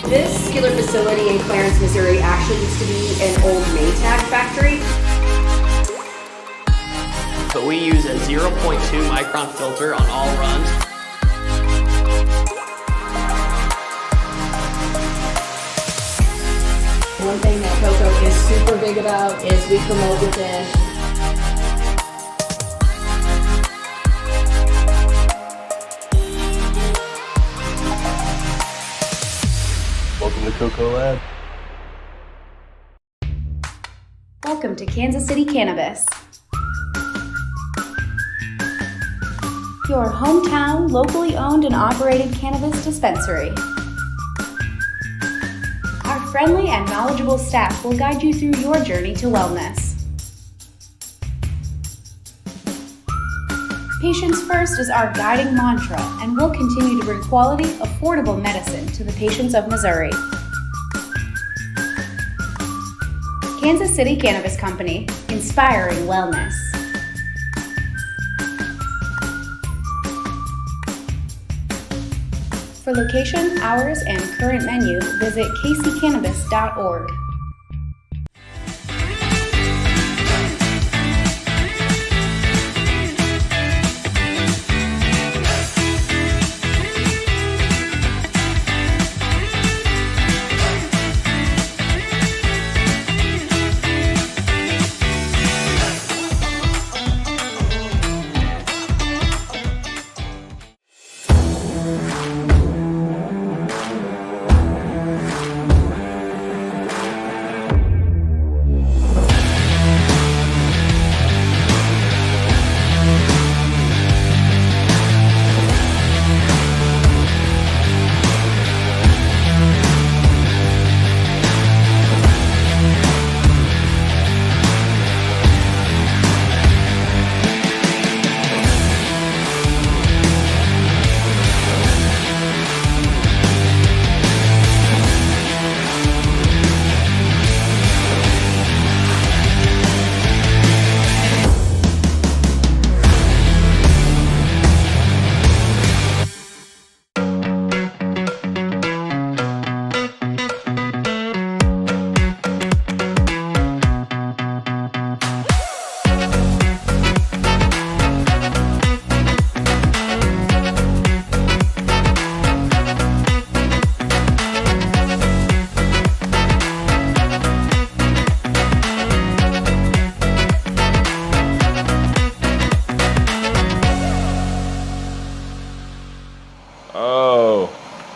This skiller facility in Clarence, Missouri actually used to be an old Maytag factory. So we use a 0.2 micron filter on all runs. One thing that Coco is super big about is we promote within. Welcome to Coco Lab. Welcome to Kansas City Cannabis, your hometown, locally owned and operated cannabis dispensary. Our friendly and knowledgeable staff will guide you through your journey to wellness. Patients first is our guiding mantra, and we'll continue to bring quality, affordable medicine to the patients of Missouri. Kansas City Cannabis Company, inspiring wellness. For location, hours, and current menu, visit kccannabis.org.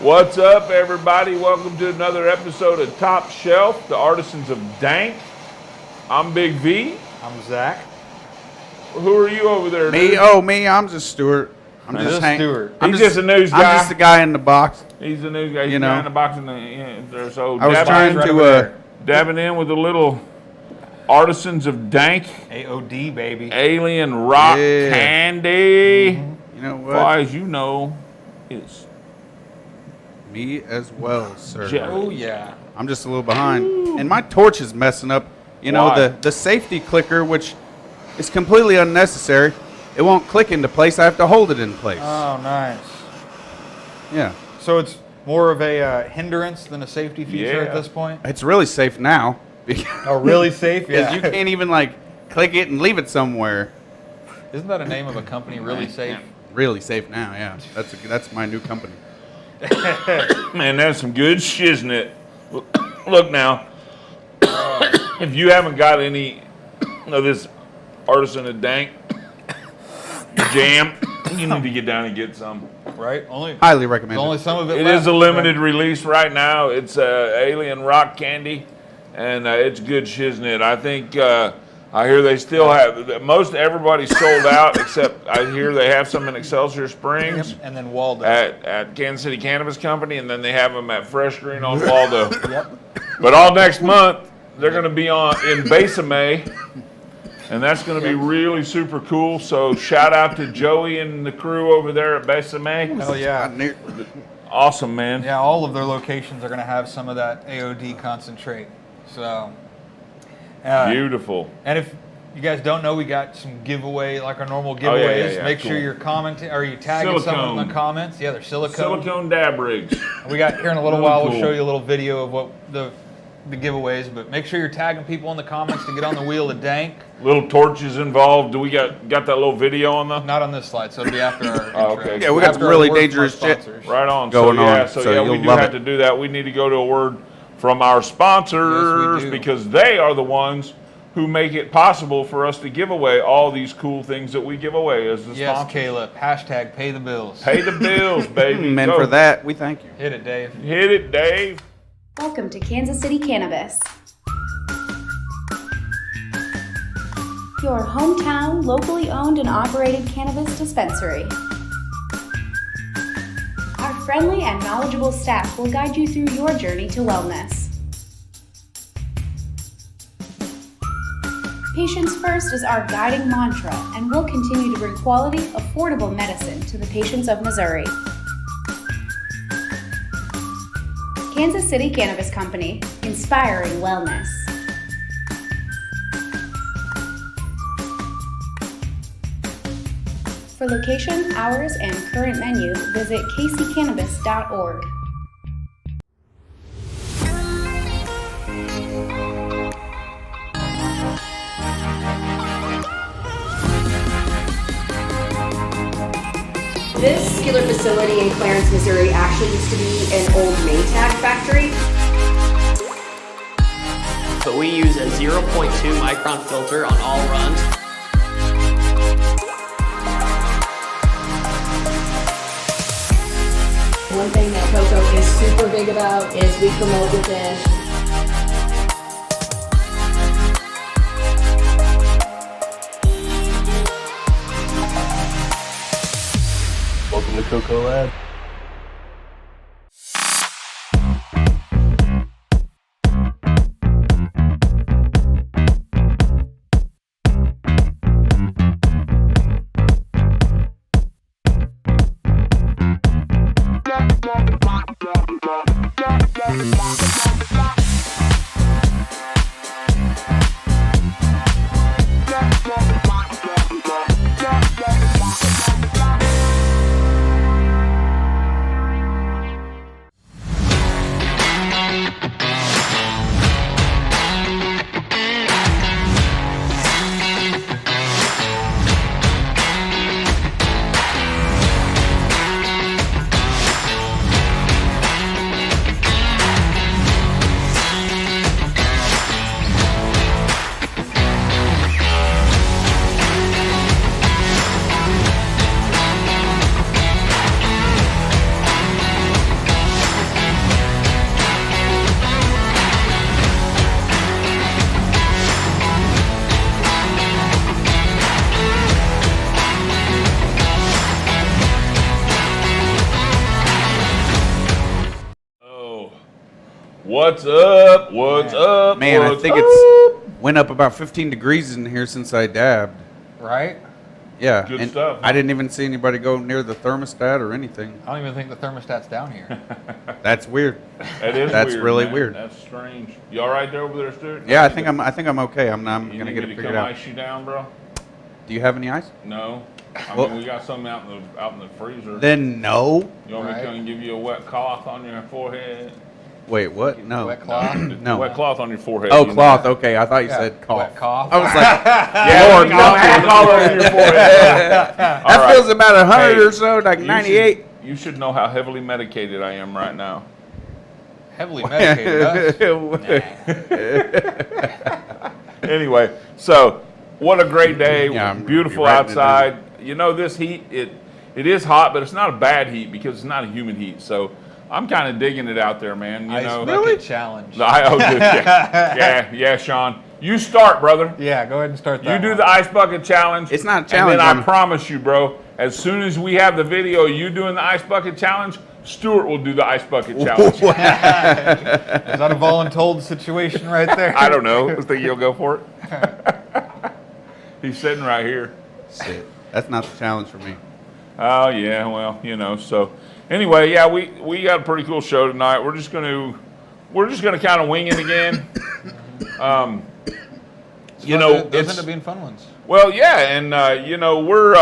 What's up, everybody? Welcome to another episode of Top Shelf, the Artisans of Dank. I'm Big V. I'm Zach. Who are you over there? Me? Dude? Oh, me. I'm just Stuart. I'm He's just a news guy. I'm just the guy in the box. He's the news guy. He's You the guy know. in the box. So I was trying to. dabbing in with a little Artisans of Dank, AOD, baby. Alien Rock Yeah. Candy. You know Well, what? as you know, is Me as well, sir. Jelly. Oh, yeah. I'm just a little behind, and my torch is messing up. You know, Why? the safety clicker, which is completely unnecessary. It won't click into place. I have to hold it in place. Oh, nice. Yeah, So it's more of a hindrance than a safety feature Yeah. at this point? it's really safe now because Oh, really safe? Yeah. you can't even like click it and leave it somewhere. Isn't that a name of a company, Really Safe? Really safe now. Yeah, that's my new company. Man, that's some good shiznit. Look now, if you haven't got any of this Artisan of Dank jam, you need to get down and get some. Right? Only Highly recommend only it. some of it It left, is a limited right? release right now. It's Alien Rock Candy, and it's good shiznit. I think I hear they still have most everybody's sold out except I hear they have some in Excelsior Springs. Yep, and then Waldo. At Kansas City Cannabis Company, and then they have them at Fresh Green on Waldo. Yep. But all next month, they're going to be in Besame and that's going to be really super cool. So shout out to Joey and the crew over there at Besame. Hell yeah. Awesome, man. Yeah, all of their locations are going to have some of that AOD concentrate. So, Beautiful. And if you guys don't know, we got some giveaway, like our normal Oh, giveaways. yeah, Make cool. sure you're commenting, or you tagging someone in Silicone. the comments. Yeah, they're silicone. Silicone dab rigs. We got here in a little Really while. cool. We'll show you a little video of what the giveaways, but make sure you're tagging people in the comments to get on the wheel of dank. Little torches involved. Do we got that little video on the? Not on this slide, so it'll be after our Oh, intro. okay. Yeah, we got After some our really word from our dangerous shit. sponsors. Right on. Going so, yeah, on, So, so yeah, we you'll do love have it. to do that. We need to go to a word from our sponsors Yes, we do. because they are the ones who make it possible for us to give away all these cool things that we give away as the Yes, sponsors. Caleb. Hashtag pay the bills. Pay the bills, baby. And Go. for that, we thank you. Hit it, Dave. Hit it, Dave. Welcome to Kansas City Cannabis, your hometown, locally owned and operated cannabis dispensary. Our friendly and knowledgeable staff will guide you through your journey to wellness. Patients first is our guiding mantra, and we'll continue to bring quality, affordable medicine to the patients of Missouri. Kansas City Cannabis Company, inspiring wellness. For location, hours, and current menu, visit kccannabis.org. This particular facility in Clarence, Missouri actually used to be an old Maytag factory. But we use a 0.2 micron filter on all runs. One thing that Coco is super big about is we promote within. Welcome to Coco Lab. What's up? What's up? Man, I What's think up? it's went up about 15 degrees in here since I dabbed. Right? Yeah, Good and stuff. I didn't even see anybody go near the thermostat or anything. I don't even think the thermostat's down here. That's weird. That is That's weird, really man. weird. That's strange. You all right there over there, Stuart? Yeah, I think I'm okay. I'm You gonna need get me it to figured come out. ice you down, bro? Do you have any ice? No. I Well- mean, we got some out in the freezer. Then no. You want me to Right. come and give you a wet cloth on your forehead? Wait, what? No. Wet cloth? No. Wet cloth on your forehead. Oh, you know. cloth. Okay, I thought you Yeah, said cough. wet cough. I was like, Yeah, Lord, I'll no. have all over your forehead. that All right. feels about 100 Hey, or so, like you 98. You should know how heavily medicated I am right now. Heavily medicated us. Anyway, so what a great day. Yeah, I'm Beautiful writing it down. outside. You know, this heat, it is hot, but it's not a bad heat because it's not a humid heat. So I'm kind of digging it out there, man. You Ice know, bucket challenge. yeah, Sean. You start, brother. Yeah, go ahead and start You that do one. the ice bucket challenge. It's not a And challenge, then I I'm- promise you, bro, as soon as we have the video of you doing the ice bucket challenge, Stuart will do the ice bucket challenge. Is that a voluntold situation right there? I don't know. I think you'll go for it. He's sitting right here. Shit. That's not the challenge for me. Oh yeah, well, so anyway, yeah, we got a pretty cool show tonight. We're just gonna kind of wing it again. Those end up being fun ones. Well, yeah, and we're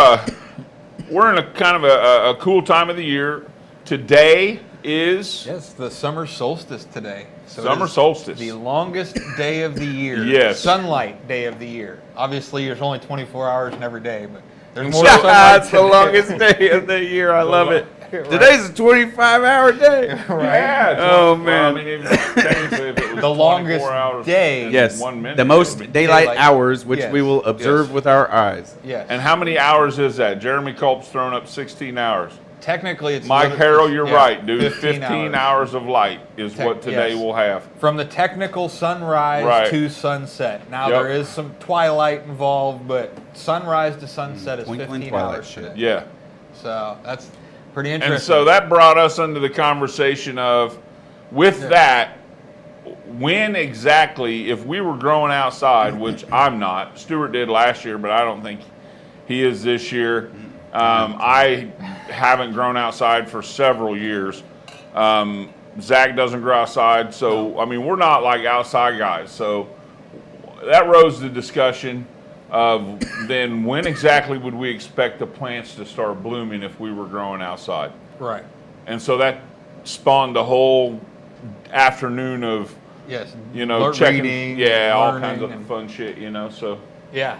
in a kind of a cool time of the year. Today is Yes, the summer solstice today. So it summer is solstice. the longest day of the year. Yes. Sunlight day of the year. Obviously, there's only 24 hours in every day, but there's And more so- sunlight It's the today. longest day of the year. I love it. Right. Today's a 25-hour day. Yeah. Oh, Well, man. I mean, if it was The longest 24 hours day. and Yes, 1 minute, the it most would be- daylight Daylight. hours, which Yes. we will observe Yes. with our eyes. Yes. And how many hours is that? Jeremy Culp's thrown up 16 hours. Technically, it's Mike Harrell, you're yeah, right, dude. 15 15 hours of light is what today yes. will have. From the technical sunrise Right. to sunset. Now Yep. there is some twilight involved, but sunrise to sunset is Twinkling 15 twilight hours shit. today. Yeah. So that's pretty interesting. And so that brought us into the conversation of, with that, when exactly, if we were growing outside, which I'm not, Stuart did last year, but I don't think he is this year. I haven't grown outside for several years. Zach doesn't grow outside, so I mean we're not like outside guys. So that rose the discussion of then when exactly would we expect the plants to start blooming if we were growing outside? right. And so that spawned a whole afternoon of Yes. checking, reading, all learning, kinds of and- fun shit, So Yeah.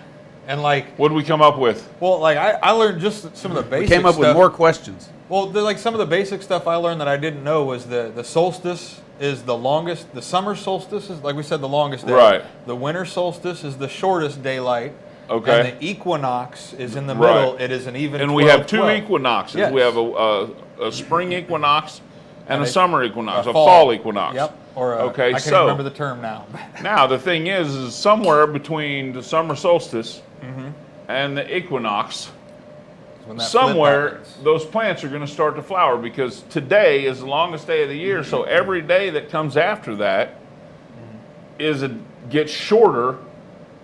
And like, what did we come up with? well, like I learned just some of the We basic came up with stuff. more questions. Well, like some of the basic stuff I learned that I didn't know was the solstice is the longest. The summer solstice is, like we said, the longest day. Right. The winter solstice is the shortest daylight. Okay. And the equinox is in the Right. middle. It is an even. And we have two 12. equinoxes. Yes. We have a spring equinox and And a summer equinox, a fall. fall equinox. Yep. Or Okay, I can't so- remember the term now. Now the thing is somewhere between the summer solstice Mm-hmm. and the equinox, When that flip somewhere happens. those plants are going to start to flower because today is the longest day of the year. So every day that comes after that gets shorter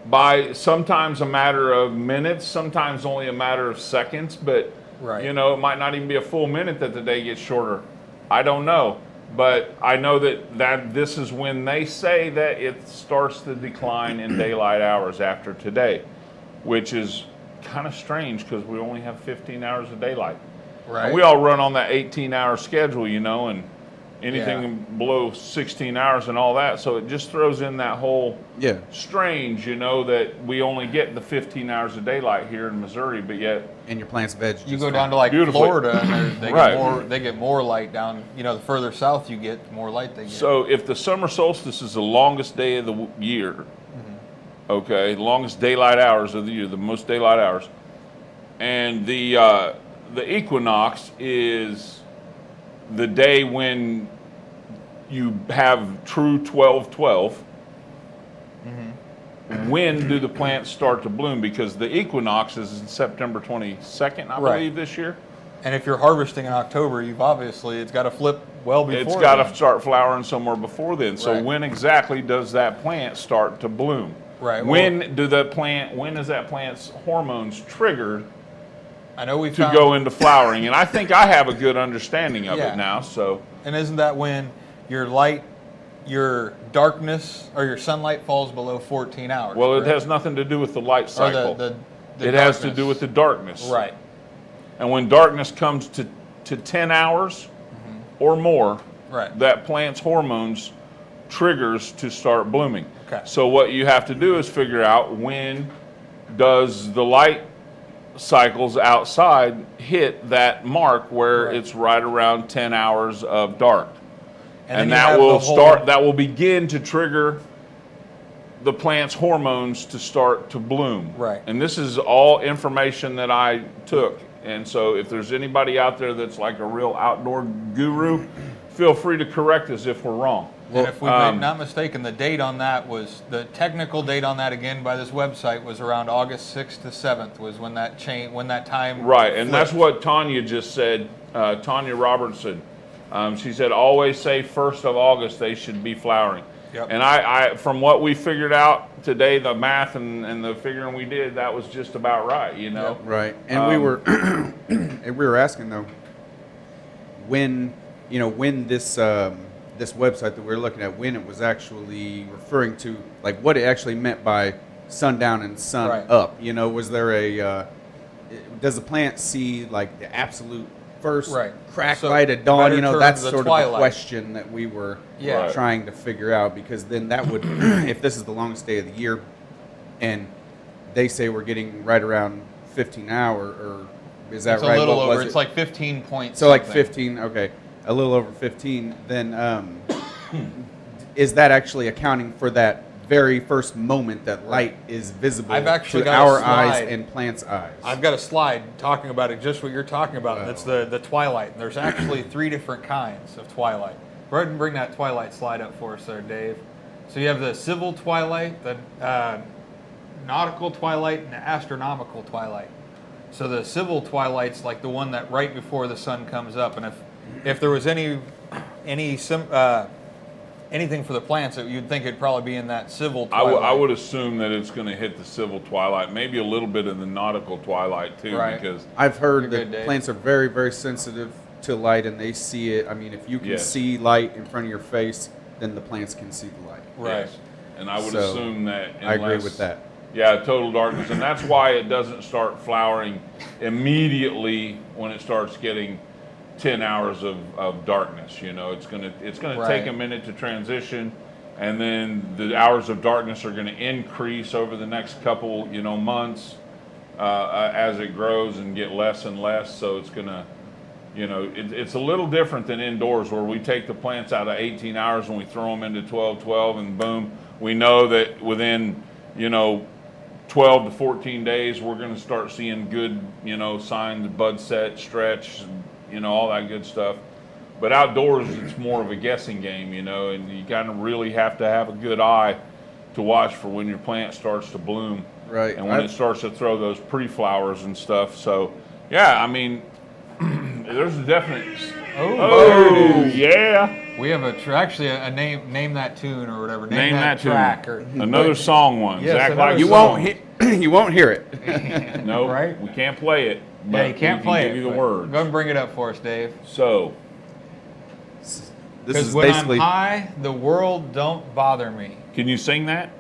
by sometimes a matter of minutes, sometimes only a matter of seconds. But Right. it might not even be a full minute that the day gets shorter. I don't know, but I know that this is when they say that it starts to decline in daylight hours after today, which is kind of strange because we only have 15 hours of daylight. Right. And we all run on that 18-hour schedule, and anything Yeah. below 16 hours and all that. So it just throws in that whole Yeah. strange, that we only get the 15 hours of daylight here in Missouri, but yet And your plants veg. You just go fine. down to like Beautifully. Florida, and Right. they get more light down. The further south you get, the more light they get. So if the summer solstice is the longest day of the year, okay, the longest daylight hours of the year, the most daylight hours, and the equinox is the day when you have true 12-12. When do the plants start to bloom? Because the equinox is in September 22nd, I Right. believe, this year. And if you're harvesting in October, it's got to flip well before. It's got then. to start flowering somewhere before then. So Right. when exactly does that plant start to bloom? Right, When is that plant's hormones triggered I know we to found, go into flowering? And I think I have a good understanding of Yeah. it now. So And isn't that when your darkness or your sunlight falls below 14 hours? well, it correct? has nothing to do with the light Or cycle. the It has to darkness. do with the darkness. Right. And when darkness comes to 10 hours or more, Right. that plant's hormones triggers to start blooming. Okay. So what you have to do is figure out when does the light cycles outside hit that mark where Right. it's right around 10 hours of dark. then And you that have will the whole- that will begin to trigger the plant's hormones to start to bloom. Right. And this is all information that I took. And so if there's anybody out there that's like a real outdoor guru, feel free to correct us if we're wrong. And if we're not mistaken, the date on that was, the technical date on that again by this website was around August 6th to 7th was when that time. Right, and that's flipped. what Tanya just said, Tanya Robertson. She said, always say 1st of August they should be flowering. Yep. And I, from what we figured out today, the math and the figuring we did, that was just about right, you know? Right. And we were and we were asking though, when this this website that we were looking at, when it was actually referring to, like, what it actually meant by sundown and sun Right. up. You know, was there a does the plant see like the absolute first Right. crack So, light of dawn? better You know, terms, that's the sort of twilight. the question that we were Yeah. Right. trying to figure out, because then that would, if this is the longest day of the year, and they say we're getting right around 15 hour, or is that It's right? a little What was over. it? It's like 15 points. So like 15, okay, a little over 15. Then is that actually accounting for that very first moment that light is visible I've actually to got a our eyes slide. and plants' eyes? I've got a slide talking about it, just what you're talking about. That's the twilight. And there's actually 3 different kinds of twilight. Go ahead and bring that twilight slide up for us there, Dave. So you have the civil twilight, the nautical twilight, and the astronomical twilight. So the civil twilight's like the one that right before the sun comes up. And if there was anything for the plants, you'd think it'd probably be in that civil twilight. I would assume that it's going to hit the civil twilight, maybe a little bit of the nautical twilight too, Right. because I've heard You're that good, Dave. plants are very, very sensitive to light, and they see it. I mean, if you can Yes. see light in front of your face, then the plants can see the light. Right. yes. And I would So, assume that I agree unless- with that. Yeah, total darkness, and that's why it doesn't start flowering immediately when it starts getting 10 hours of darkness. You know, it's gonna Right. take a minute to transition, and then the hours of darkness are gonna increase over the next couple, months as it grows and get less and less. So it's gonna, it's a little different than indoors, where we take the plants out of 18 hours and we throw them into 12-12, and boom, we know that within 12 to 14 days, we're going to start seeing good, signs, bud set, stretch, all that good stuff. But outdoors, it's more of a guessing game, and you kind of really have to have a good eye to watch for when your plant starts to bloom. Right. And when it starts to throw those pre-flowers and stuff. So, yeah, I mean, there's a definite... Oh, yeah. We have actually a name that tune or whatever. Name that track tune. Another song one. Yes, Zach another likes You song. won't you won't hear it. No, Right? we can't play it. But Yeah, you can't we play can it. give you the but words. Go and bring it up for us, Dave. So, This Because is when basically I'm high, the world don't bother me. can you sing that?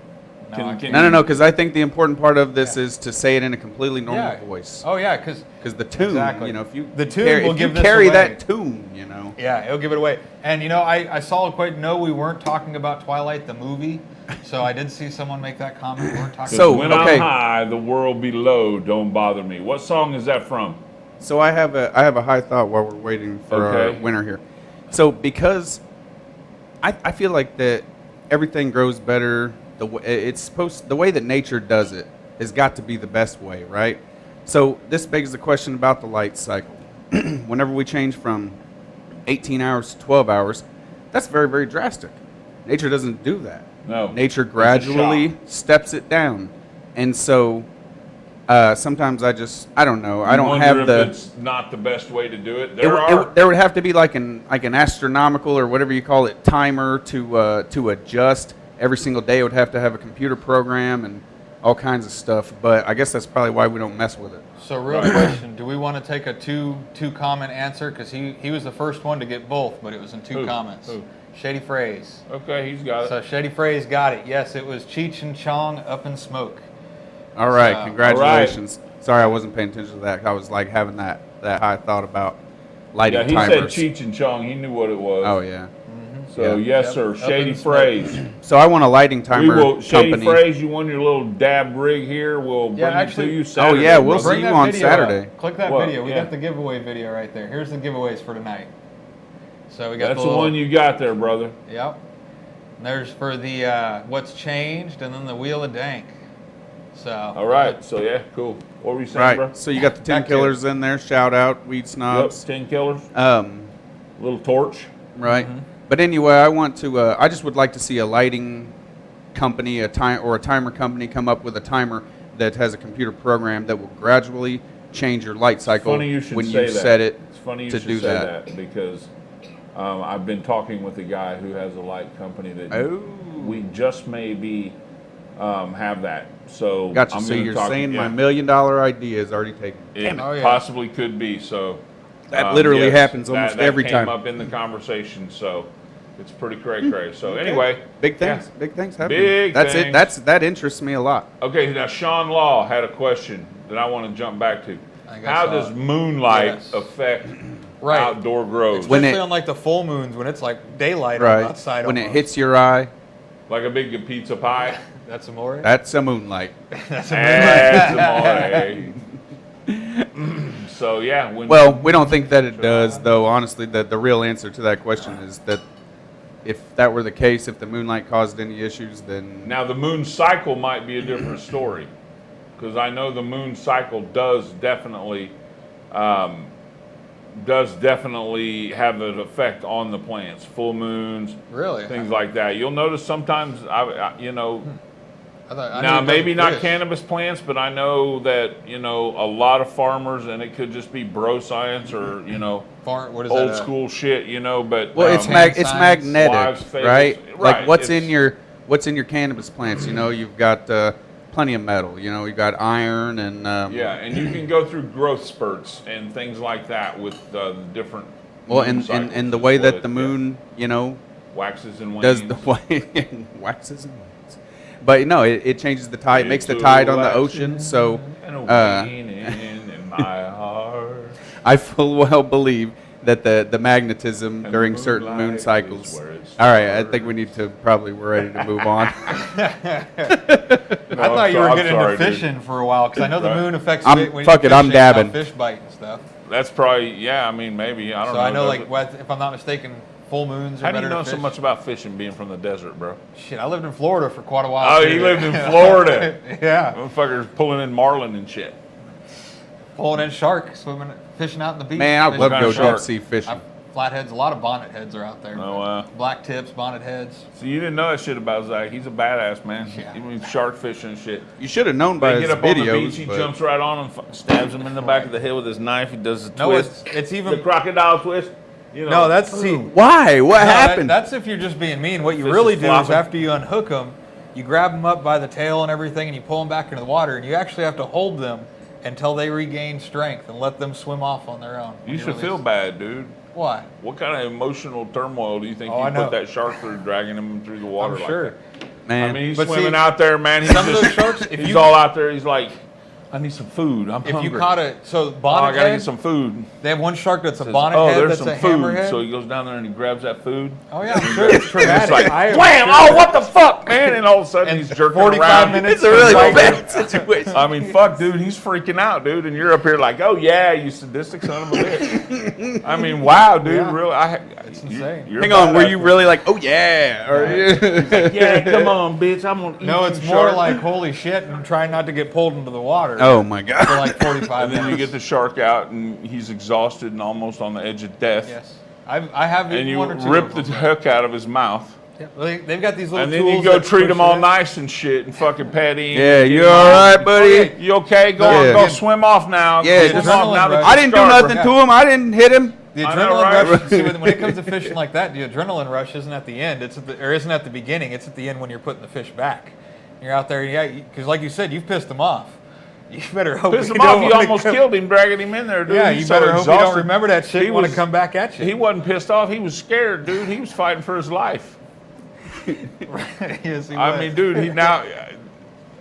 No, I can't. no, because I think the important part of this is to say it in a completely normal Yeah. voice. Oh yeah, because Because the tune, Exactly. if you The tune carry, will if you give this carry away. that tune, yeah, it'll give it away. And I saw quite. No, we weren't talking about Twilight the movie. So I did see someone make that comment. We weren't talking. So, when okay. I'm high, the world below don't bother me. What song is that from? So I have a high thought while we're waiting for our Okay. winner here. So because I feel like that everything grows better the way that nature does it has got to be the best way, right? So this begs the question about the light cycle. Whenever we change from 18 hours to 12 hours, that's very, very drastic. Nature doesn't do that. No. Nature It's a gradually shock. steps it down. And so sometimes I don't know. I don't Wonder have if the it's not the best way to do it. there would have to be like an astronomical or whatever you call it timer to adjust every single day. It would have to have a computer program and all kinds of stuff. But I guess that's probably why we don't mess with it. So real question: do we want to take a two comment answer? Because he was the first one to get both, but it was in two Who? comments. Who? Shady Phrase. Okay, he's got it. So Shady Phrase got it. Yes, it was Cheech and Chong Up in Smoke. All right, So- congratulations. Sorry, I wasn't paying attention to that. I was like having that high thought about lighting Yeah, he timers. said Cheech and Chong. He knew what it was. Oh yeah. So yeah. yes, Yep. sir. Up Shady in smoke. Phrase. So I want a lighting We timer will. Shady company. Phrase. You won your little dab rig here. We'll bring actually- it to you Oh Saturday. yeah, we'll brother. see you that on video Saturday. up. Click that What? video. We Yeah. got the giveaway video right there. Here's the giveaways for tonight. So we got That's the the little, one you got there, brother. Yep. And there's for the what's changed, and then the Wheel of Dank. So. All right. So yeah, cool. What were you saying, bro? Right. So you got the 10 Back to it. killers in there. Shout out, Weed Yep. Snobs. 10 killers. Little torch. Right. But anyway, I want to. I just would like to see a lighting company, a timer company, come up with a timer that has a computer program that will gradually change your light cycle Funny you should when say you that. set it It's funny you to should do say that. that because I've been talking with a guy who has a light company that Oh. we just maybe have that. So Gotcha. I'm So gonna you're talk- saying my yeah. $1 million idea is already taken. It Oh, yeah. possibly could be. So That literally happens that- almost that every came time. up in the conversation, so it's pretty cray. So anyway, Big yeah. things. Big things happening. Big That's things. it. That interests me a lot. Okay, now Sean Law had a question that I want to jump back to. I think I How saw does it. moonlight Yes. affect Right. outdoor growth? When Especially it- on like the full moons when it's like daylight Right. outside. When it almost. hits your eye, Like a big pizza pie? That's amore. that's a moonlight. That's a That's So yeah, when Well, we don't think that it does, though. Honestly, the real answer to that question is that if that were the case, if the moonlight caused any issues, then now the moon cycle might be a different story, because I know the moon cycle does definitely have an effect on the plants. Full moons, Really? things like that. You'll notice sometimes, you know. I thought- I Now, knew it maybe doesn't not fish. cannabis plants, but I know that, you know, a lot of farmers, and it could just be bro science or, you know, What is old that, school shit, you know, but. well, it's um, it's science, magnetic, wives' fables. right? Right, Like what's in it's- your cannabis plants? You know, you've got plenty of metal. You know, you've got iron and Yeah, and you can go through growth spurts and things like that with the different. well, moon and cycles and the is way what that it- the yeah, moon, you know, waxes and wanes. does the way waxes and wanes. But no, it changes the tide, makes the It's tide on the waxing ocean. So and a uh, waning in my heart. I full well believe that the magnetism And during the certain moon moonlight cycles. is where it All right, I think starts. we need to probably we're ready to move on. I thought you were I'm getting sorry, into dude. fishing for a while because I know the Right. moon affects I'm- it when fuck you're it, I'm fishing, how dabbing. fish bite and stuff. That's probably, yeah, I mean, maybe. I don't So know. I know, does like, it? what, if I'm not mistaken, full moons are How do better you know to so fish. much about fishing being from the desert, bro? Shit, I lived in Florida for quite a while. Oh, too. you lived in Florida. Yeah, Motherfuckers pulling in marlin and shit. pulling in shark, swimming, fishing out in the beach. Man, I'd fishing love to out go in shark. deep sea fishing. Flatheads, a lot of bonnet heads are out there. Oh, wow. Black tips, bonnet heads. So you didn't know that shit about Zach. He's a badass, man. Yeah. He means shark fishing and shit. You should have known by They his get up on the beach, videos. he but- jumps right on him, stabs him in the back of the head with his knife. He does the No, twist. it's the even. crocodile twist. You know. No, that's see. Why? What No, happened? that's if you're just being mean. What you Fish really is do is flopping. after you unhook them, you grab them up by the tail and everything, and you pull them back into the water, and you actually have to hold them until they regain strength and let them swim off on their own. when You should release feel them. bad, dude. Why? What kind of emotional turmoil do you think Oh, I you know. put that shark through, dragging him through the water I'm like sure. that? Man, I mean, he's But swimming see, out there, man. He's some of just, those sharks, if he's you- all out there. He's like, I need some food. I'm If hungry. you caught a oh, I bonnet gotta head, get some food. they have one shark that's a Says, bonnet oh, head there's that's some a food. hammerhead. So he goes down there and he grabs that food. Oh yeah, I'm sure it's traumatic. It's like, I am wham! sure. Oh, what the fuck, man! And all of a sudden And he's jerking 45 around. minutes it's a really Right. bad situation. I mean, fuck, dude, he's freaking out, dude, and you're up here like, oh yeah, you sadistic son of a bitch. I mean, wow, dude, Yeah. really, It's insane. You're Hang on, were badass. you really like, oh yeah? Or, Yeah, come on, bitch, I'm gonna eat No, you, it's more shark. like holy shit and trying not to get pulled into the water. oh my god. For like 45 And then minutes. you get the shark out, and he's exhausted and almost on the edge of death. Yes. I have And even you one or two rip of the them. hook out of his mouth, Yeah, well, they've got these little and then tools you go that treat push him it all in. nice and shit, and fucking pet him. Yeah, and you get him all right, out. buddy? You okay? Go Yeah. on, go swim off now. Yeah, Swim just- off now that Adrenaline I you're didn't do scarred, nothing bro. to him. I didn't hit him. The I know, adrenaline right? rush. See, when it comes to fishing like that, the adrenaline rush isn't at the end. It's at the, or isn't at the beginning. It's at the end when you're putting the fish back. You're out there, yeah, because like you said, you've pissed them off. You better hope Piss you him don't off. You wanna almost come- killed him, dragging him in there, dude. Yeah, He's you so better hope you don't exhausted. remember that shit He and want to was- come back at you. He wasn't pissed off. He was scared, dude. He was fighting for his life. Yes, he I was. mean, dude, he now.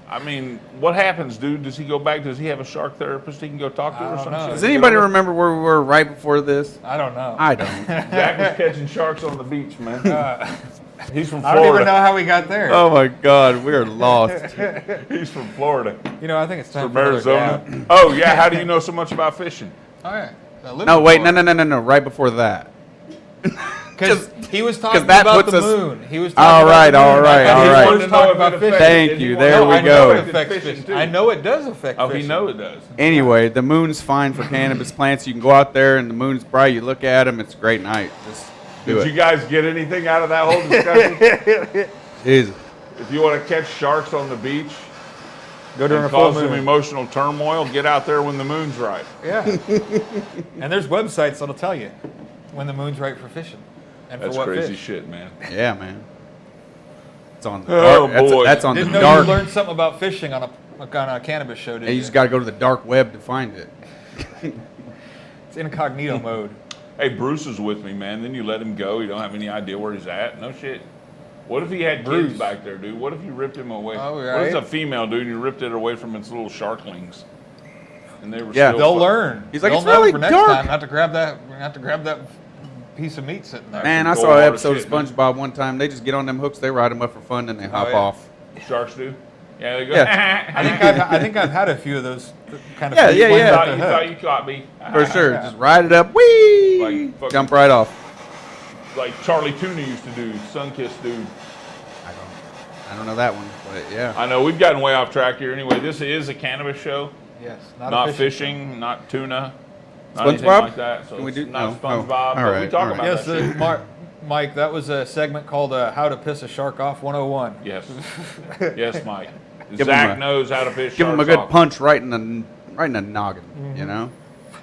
I mean, what happens, dude? Does he go back? Does he have a shark therapist he can go talk to I or don't something? know. Does anybody remember where we were right before this? I don't know. I don't. Zach was catching sharks on the beach, man. He's from I don't even know Florida. how we got there. Oh my God, we are lost. He's from Florida. You know, I think it's time From for another Arizona. dab. Oh yeah. How do you know so much about fishing? All right. No, wait, no. Right before that. Because he was talking that about puts the us- moon. He was talking All about right, the moon. all right, I thought all he right. was talking about fishing. Thank you, there No, we I know go. it affects Fishing, fishing. too. I know it does affect Oh, fishing. he know it does. Anyway, the moon's fine for cannabis plants. You can go out there and the moon's bright. You look at them. It's a great night. Just do Did you it. guys get anything out of that whole discussion? Jesus. If you want to catch sharks on the beach Go during and a full cause some moon. emotional turmoil, get out there when the moon's right. Yeah. And there's websites that'll tell you when the moon's right for fishing and That's for what crazy fish. shit, man. Yeah, man. It's on the Oh, dark. boy. That's on Didn't the know dark. you learned something about fishing on a cannabis show, did And you? you just got to go to the dark web to find it. It's incognito mode. Hey, Bruce is with me, man. Then you let him go. You don't have any idea where he's at. No shit. What if he had Bruce. kids back there, dude? What if you ripped him away? Oh, What if right. it's a female, dude, and you ripped it away from its little sharklings? And they were Yeah. still They'll fu- learn. He's like, They'll "It's know really for next dark." time not to grab that piece of meat sitting there. Man, I Go saw an hard episode shit, of man. SpongeBob one time. They just get on them hooks, they ride them up for fun, and they hop yeah. off. Sharks do? Yeah, they go. Yeah. I think I've had a few of those kind of. Yeah, fish yeah, ones yeah. at thought, the you hook. thought you caught me. For sure. Just ride it up. Whee! Like fucking- Jump right off. Like Charlie Tuna used to do, Sunkist dude. I don't know that one, but yeah. I know we've gotten way off track here. Anyway, this is a cannabis show, Yes, not a fishing, not tuna, not anything SpongeBob? like that. So Can we it's do- not oh, SpongeBob, all but we right, talk all right. about Yes, that shit. Mike, that was a segment called "How to Piss a Shark Off 101." Yes, yes, Mike. Give Zach him a- knows how to fish. Give them a sharks good off. punch right in the noggin, you know?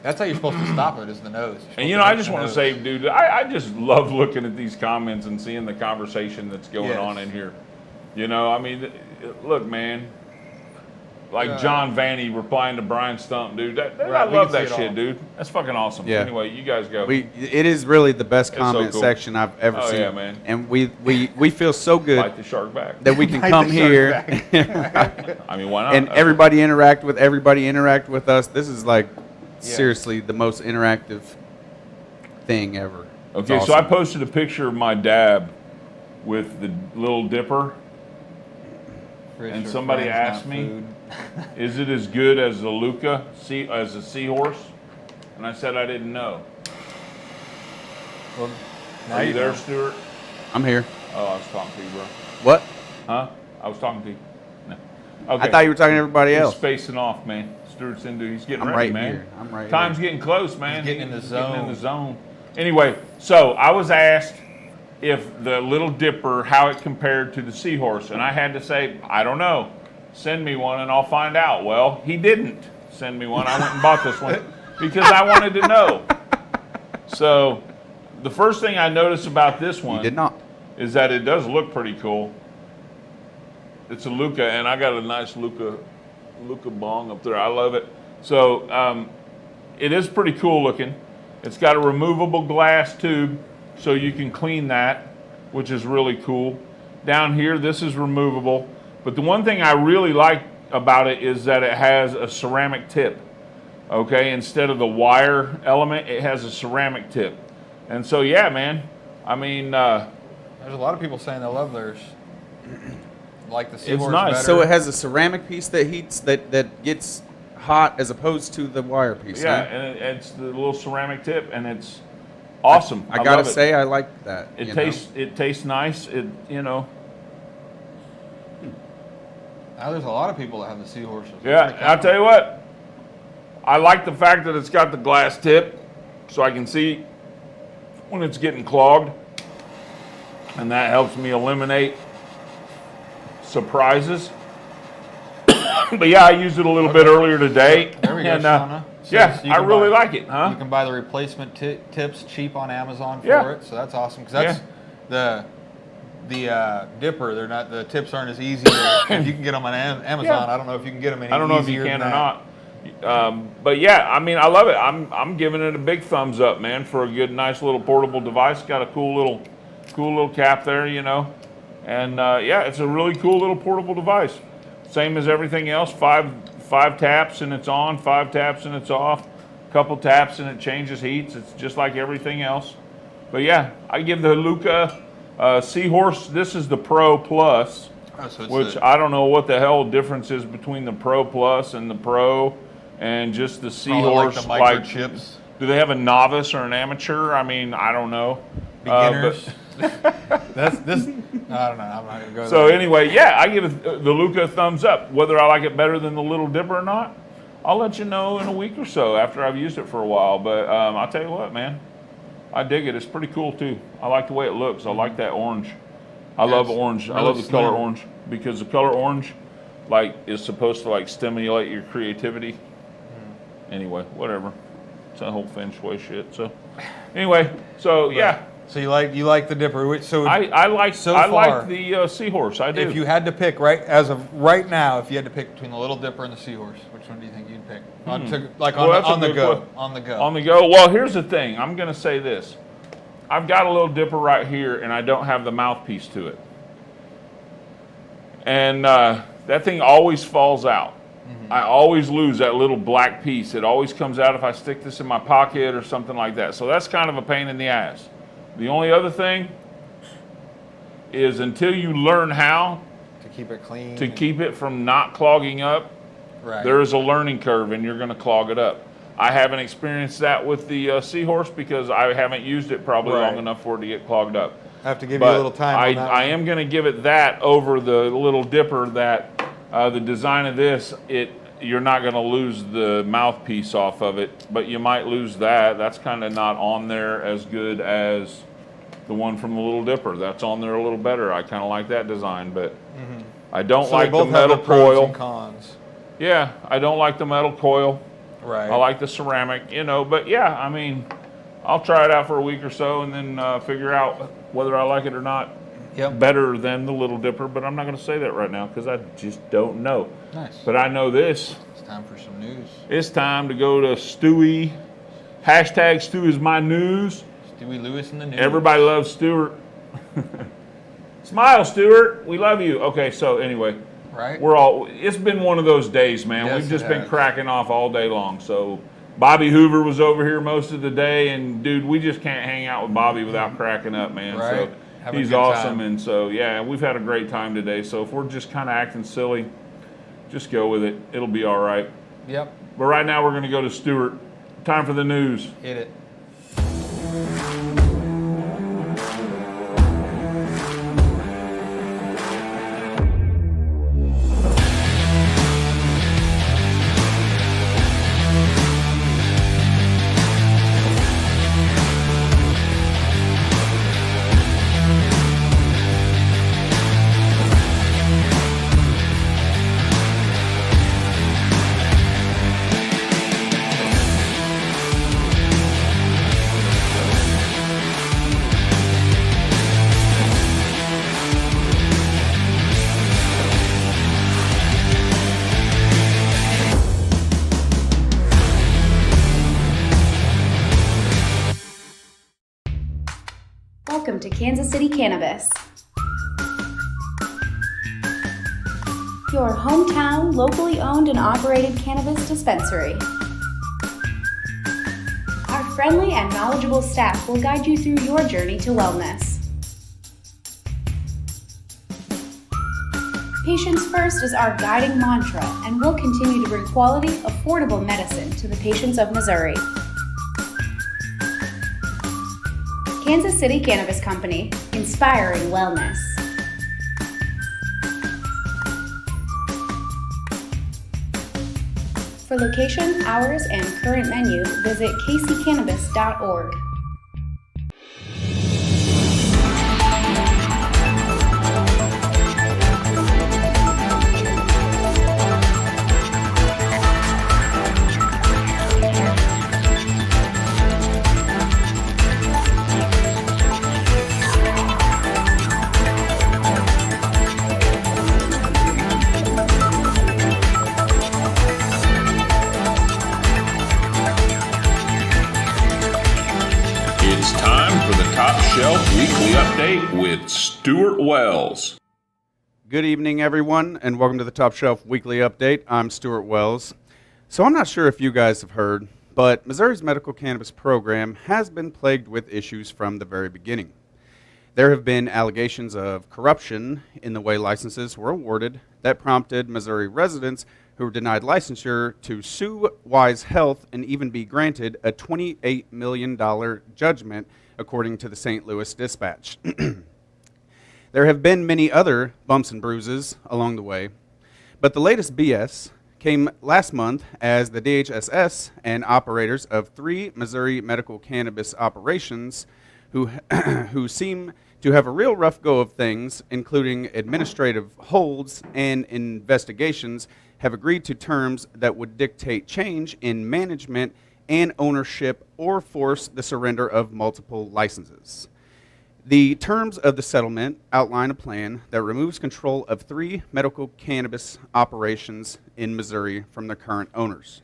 That's how you're supposed to stop it, is the nose. You're And you supposed know, I hit just the want to nose. say, dude, I just love looking at these comments and seeing the conversation that's going Yes. on in here. You know, I mean, look, man. Like Yeah. John Vanny replying to Brian Stump, dude. I Right, we love can that see it shit, all. dude. That's fucking awesome. Yeah. Anyway, you guys go. It is really the best so comment cool. section I've ever Oh, seen. yeah, man. And we feel so good Fight the shark back. that we can Fight come the shark here I mean, why not? and That's- everybody interact with us. This is like seriously the most interactive thing ever. It's Okay, so I awesome. posted a picture of my dab with the Little Dipper. Pretty And sure somebody Brian's asked not me, food. is it as good as the Luca, as a seahorse? And I said I didn't know. Well, now Are you there, know. Stuart? I'm here. Oh, I was talking to you, bro. What? Huh? I was talking to you. No. Okay. I thought you were talking to everybody He's else. spacing off, man. Stuart's into. He's getting I'm ready, right man. here. I'm right Time's here. getting close, man. He's getting in the He's getting in the zone. zone. Anyway, so I was asked if the Little Dipper, how it compared to the Seahorse, and I had to say, I don't know. Send me one and I'll find out. Well, he didn't send me one. I went and bought this one because I wanted to know. So, the first thing I noticed about this one You did not. is that it does look pretty cool. It's a Luca, and I got a nice Luca bong up there. I love it. So it is pretty cool looking. It's got a removable glass tube, so you can clean that, which is really cool. Down here, this is removable. But the one thing I really like about it is that it has a ceramic tip. Okay, instead of the wire element, it has a ceramic tip. And so, yeah, man. I mean, There's a lot of people saying they love theirs. Like the seahorse nice. better. So it has a ceramic piece that heats that gets hot as opposed to the wire piece. yeah, huh? and it's the little ceramic tip, and it's awesome. I gotta love it. say I like that. It you know? tastes nice. It Now there's a lot of people that have the seahorses. yeah. I'll tell you what. I like the fact that it's got the glass tip, so I can see when it's getting clogged, and that helps me eliminate surprises. But yeah, I used it a little bit earlier today. There we go, and, Shauna. So yeah, you I can really buy- like it, You huh? can buy the replacement tips cheap on Amazon for Yeah. it, so that's awesome. Because that's the dipper. They're not the tips aren't as easy. If you can get them on Amazon, Yeah. I don't know if you can get them any I don't know if you easier can or than that. not. But yeah, I mean, I love it. I'm giving it a big thumbs up, man, for a good, nice little portable device. Got a cool little cap there, you know, and yeah, it's a really cool little portable device. Same as everything else. Five taps and it's on. 5 taps and it's off. Couple taps and it changes heats. It's just like everything else. But yeah, I give the Luca Seahorse. This is the Pro Plus. Oh, so it's Which the- I don't know what the hell difference is between the Pro Plus and the Pro and just the Probably Seahorse. like the microchips. Do they have a novice or an amateur? I mean, I don't know. Beginners. That's this. I don't know. I'm not gonna go So there. anyway, yeah, I give the Luca a thumbs up. Whether I like it better than the Little Dipper or not, I'll let you know in a week or so after I've used it for a while. But I'll tell you what, man, I dig it. It's pretty cool too. I like the way it looks. I like that orange. I love it's orange. I really love the color slim. orange because the color orange, like, is supposed to like stimulate your creativity. Anyway, whatever. It's that whole feng shui shit. So, anyway, so yeah, So you like the Dipper. So I like so I far, like the Seahorse. I do. if you had to pick as of right now, if you had to pick between the Little Dipper and the Seahorse, which one do you think you'd pick? On Well, that's a the good go. que- On the go. On the go. Well, here's the thing. I'm going to say this. I've got a Little Dipper right here, and I don't have the mouthpiece to it. And that thing always falls out. I always lose that little black piece. It always comes out if I stick this in my pocket or something like that. So that's kind of a pain in the ass. The only other thing is until you learn how to keep it clean. to keep it from not clogging up, right. there is a learning curve and you're going to clog it up. I haven't experienced that with the Seahorse because I haven't used it probably Right. long enough for it to get clogged up. I have to give But you a little time. I, on that I one. am going to give it that over the Little Dipper. That the design of this, you're not going to lose the mouthpiece off of it, but you might lose that. That's kind of not on there as good as the one from the Little Dipper. That's on there a little better. I kind of like that design, but I don't So they like the both have metal their pros coil. and cons. Yeah, I don't like the metal coil. Right. I like the ceramic, but yeah, I mean, I'll try it out for a week or so and then figure out whether I like it or not Yep. better than the Little Dipper, but I'm not going to say that right now because I just don't know. Nice. But I know this. It's time for some news. It's time to go to Stewie. Hashtag Stew is my news. Stewie Lewis in the news. Everybody loves Stewart. Smile, Stewart. We love you. Okay, so anyway, Right. it's been one of those days, man. Yes, We've just it been has. cracking off all day long. So Bobby Hoover was over here most of the day, and dude, we just can't hang out with Bobby without cracking up, man. Right. So Have a he's good awesome, time. and so yeah, we've had a great time today. So if we're just kind of acting silly, just go with it. It'll be all right. Yep. But right now, we're going to go to Stewart. Time for the news. Hit it. Welcome to Kansas City Cannabis, your hometown, locally owned and operated cannabis dispensary. Our friendly and knowledgeable staff will guide you through your journey to wellness. Patients first is our guiding mantra, and we'll continue to bring quality, affordable medicine to the patients of Missouri. Kansas City Cannabis Company, inspiring wellness. For location, hours, and current menu, visit kccannabis.org. It's time for the Top Shelf Weekly Update with Stuart Wells. Good evening, everyone, and welcome to the Top Shelf Weekly Update. I'm Stuart Wells. So I'm not sure if you guys have heard, but Missouri's medical cannabis program has been plagued with issues from the very beginning. There have been allegations of corruption in the way licenses were awarded that prompted Missouri residents who were denied licensure to sue Wise Health and even be granted a $28 million judgment, according to the St. Louis Dispatch. There have been many other bumps and bruises along the way, but the latest BS came last month as the DHSS and operators of 3 Missouri medical cannabis operations who seem to have a real rough go of things, including administrative holds and investigations, have agreed to terms that would dictate change in management and ownership or force the surrender of multiple licenses. The terms of the settlement outline a plan that removes control of 3 medical cannabis operations in Missouri from their current owners.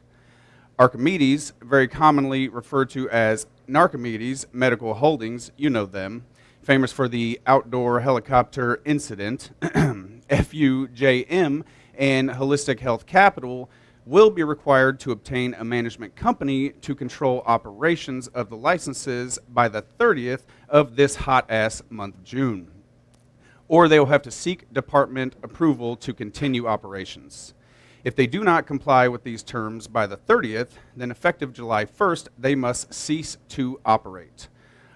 Archimedes, very commonly referred to as Narcomedes Medical Holdings, you know them, famous for the outdoor helicopter incident, FUJM, and Holistic Health Capital, will be required to obtain a management company to control operations of the licenses by the 30th of this hot-ass month of June. Or they will have to seek department approval to continue operations. If they do not comply with these terms by the 30th, then effective July 1st, they must cease to operate.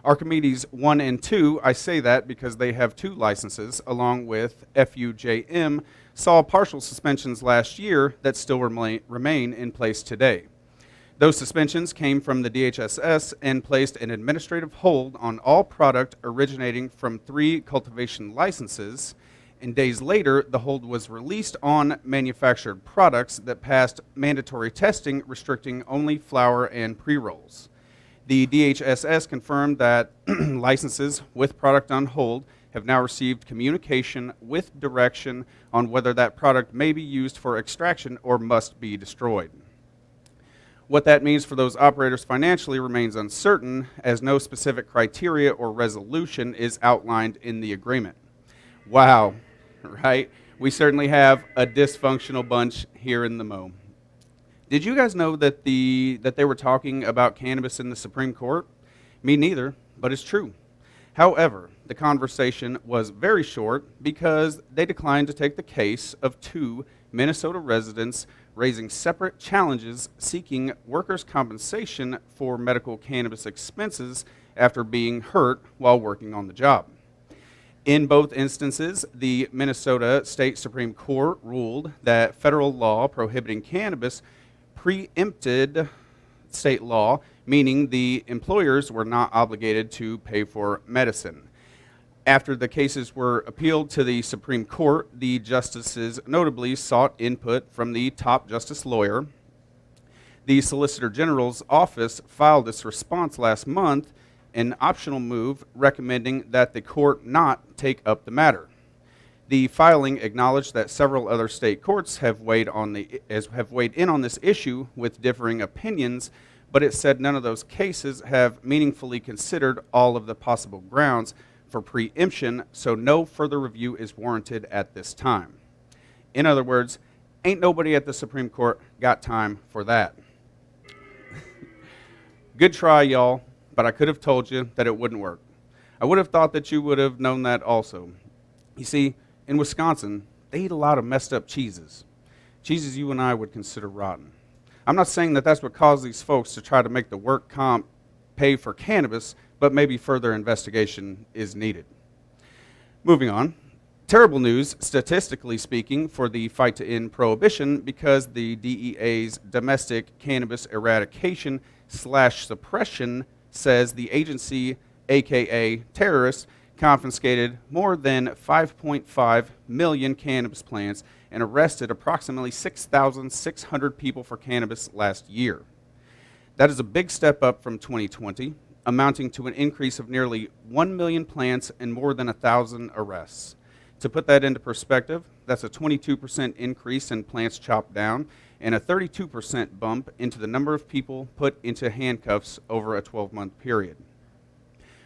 Archimedes 1 and 2, I say that because they have 2 licenses, along with FUJM, saw partial suspensions last year that still remain in place today. Those suspensions came from the DHSS and placed an administrative hold on all product originating from 3 cultivation licenses, and days later, the hold was released on manufactured products that passed mandatory testing restricting only flower and pre-rolls. The DHSS confirmed that licenses with product on hold have now received communication with direction on whether that product may be used for extraction or must be destroyed. What that means for those operators financially remains uncertain, as no specific criteria or resolution is outlined in the agreement. Wow, right? We certainly have a dysfunctional bunch here in the Mo. Did you guys know that they were talking about cannabis in the Supreme Court? Me neither, but it's true. However, the conversation was very short because they declined to take the case of 2 Minnesota residents raising separate challenges seeking workers' compensation for medical cannabis expenses after being hurt while working on the job. In both instances, the Minnesota State Supreme Court ruled that federal law prohibiting cannabis preempted state law, meaning the employers were not obligated to pay for medicine. After the cases were appealed to the Supreme Court, the justices notably sought input from the top justice lawyer. The Solicitor General's office filed its response last month, an optional move recommending that the court not take up the matter. The filing acknowledged that several other state courts have weighed in on this issue with differing opinions, but it said none of those cases have meaningfully considered all of the possible grounds for preemption, so no further review is warranted at this time. In other words, ain't nobody at the Supreme Court got time for that. Good try, y'all, but I could have told you that it wouldn't work. I would have thought that you would have known that also. You see, in Wisconsin, they eat a lot of messed up cheeses. Cheeses you and I would consider rotten. I'm not saying that that's what caused these folks to try to make the work comp pay for cannabis, but maybe further investigation is needed. Moving on. Terrible news, statistically speaking, for the fight to end prohibition because the DEA's Domestic Cannabis Eradication / Suppression says the agency, aka terrorists, confiscated more than 5.5 million cannabis plants and arrested approximately 6,600 people for cannabis last year. That is a big step up from 2020, amounting to an increase of nearly 1 million plants and more than 1,000 arrests. To put that into perspective, that's a 22% increase in plants chopped down and a 32% bump into the number of people put into handcuffs over a 12-month period.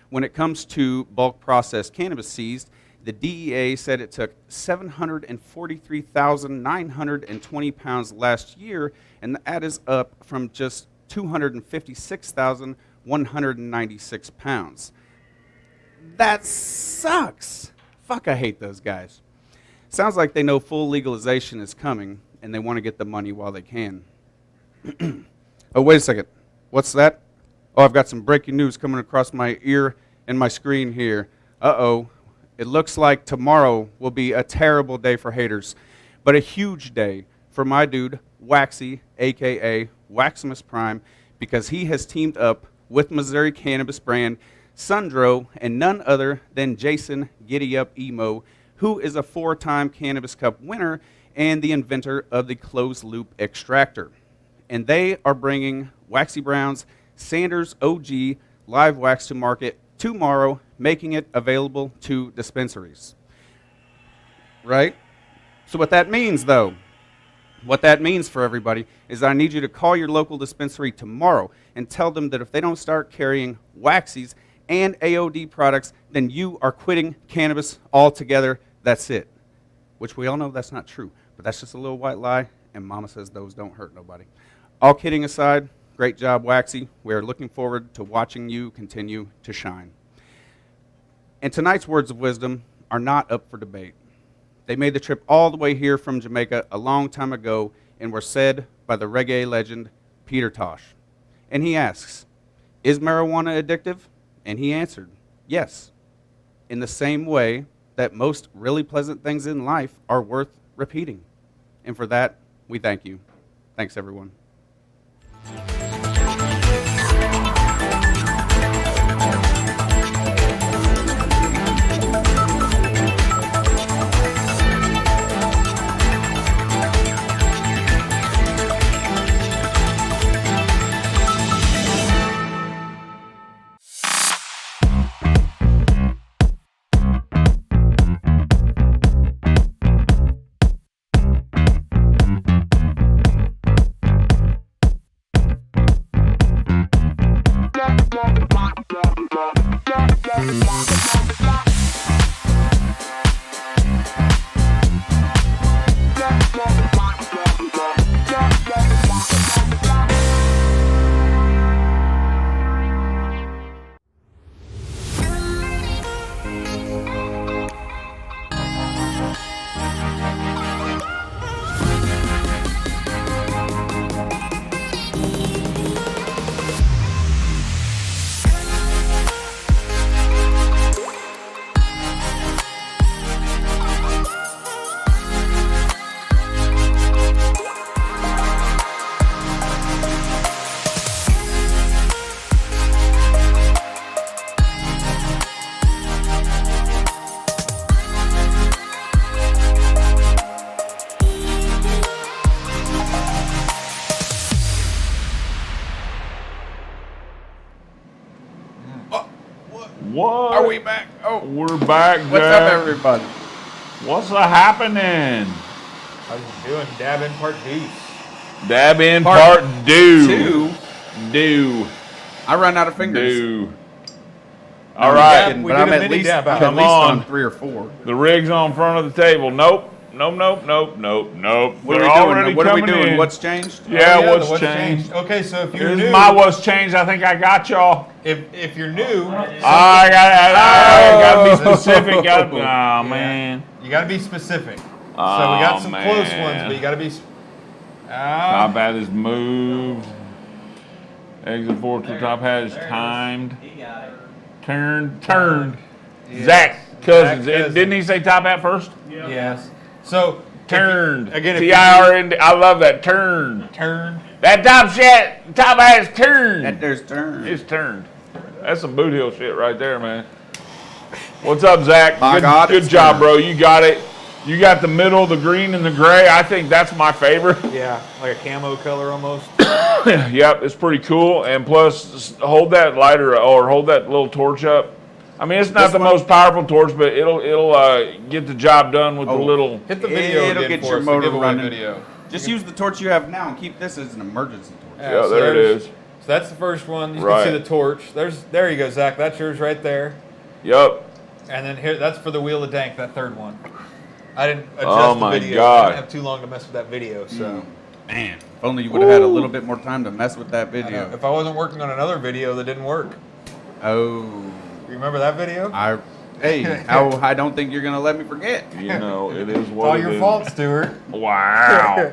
When it comes to bulk processed cannabis seized, the DEA said it took 743,920 pounds last year, and that is up from just 256,196 pounds. That sucks. Fuck, I hate those guys. Sounds like they know full legalization is coming, and they want to get the money while they can. Oh, wait a second. What's that? Oh, I've got some breaking news coming across my ear and my screen here. Uh-oh. It looks like tomorrow will be a terrible day for haters, but a huge day for my dude, Waxy, a.k.a. Waximus Prime, because he has teamed up with Missouri cannabis brand Sundro and none other than Jason Giddy Up Emo, who is a 4-time Cannabis Cup winner and the inventor of the closed loop extractor. And they are bringing Waxy Brown's Sanders OG live wax to market tomorrow, making it available to dispensaries. Right? So what that means, though, what that means for everybody is I need you to call your local dispensary tomorrow and tell them that if they don't start carrying Waxies and AOD products, then you are quitting cannabis altogether. That's it. Which we all know that's not true, but that's just a little white lie, and Mama says those don't hurt nobody. All kidding aside, great job, Waxy. We are looking forward to watching you continue to shine. And tonight's words of wisdom are not up for debate. They made the trip all the way here from Jamaica a long time ago and were said by the reggae legend Peter Tosh. And he asks, is marijuana addictive? And he answered, yes. In the same way that most really pleasant things in life are worth repeating. And for that, we thank you. Thanks, everyone. What? Are we back? Oh, We're back, what's up, Jack. everybody? What's happening? How's it doing? Dab in part deuce. Dab in Part part due. Two. Do. I run out of fingers. Do. All right. Kidding, We but did I'm a at mini least, dab out. I'm at Come least on. on 3 or 4. The rig's on front of the table. Nope. Nope. What What They're are we already doing? What are we coming doing? in. What's changed? Yeah, Oh, what's the changed? Okay, so if you're Here's new, my what's changed. I think I got y'all. if you're new, I gotta be specific. Oh, man. you got to be specific. So we Oh, got some close man. ones, but you got to be. Top hat is moved. Exit 4 to the top hat is timed. Turned. Zach Cousins. Cousins. Didn't he say top hat first? Yes. So Turned. Again, if you- T-I-R-N-D. I love that. Turned. turn. That top hat is turned. That there's turn. It's turned. That's some boot heel shit right there, man. What's up, Zach? My Good, God, good it's job, turned. bro. You got it. You got the middle, the green, and the gray. I think that's my favorite. Yeah, like a camo color almost. Yep, it's pretty cool. And plus, just hold that lighter or hold that little torch up. I mean, it's not This the one? most powerful torch, but it'll get the job done with the Oh. little. Hit the video It'll again get for your us, motor the giveaway running. video. Just use the torch you have now and keep this as an emergency torch. Yeah, so there it there's- is. So that's the first one. You Right. can see the torch. There you go, Zach. That's yours right there. Yep. And then here, that's for the Wheel of Dank, that third one. I didn't adjust Oh the my video. I God. didn't have too long to mess with that video, so. Man, if only you would have had a little bit more time to mess with that I know. video. If I wasn't working on another video that didn't work. Oh, You remember that video? how I don't think you're gonna let me forget. You know, it is It's what all it your is. fault, Stuart. Wow.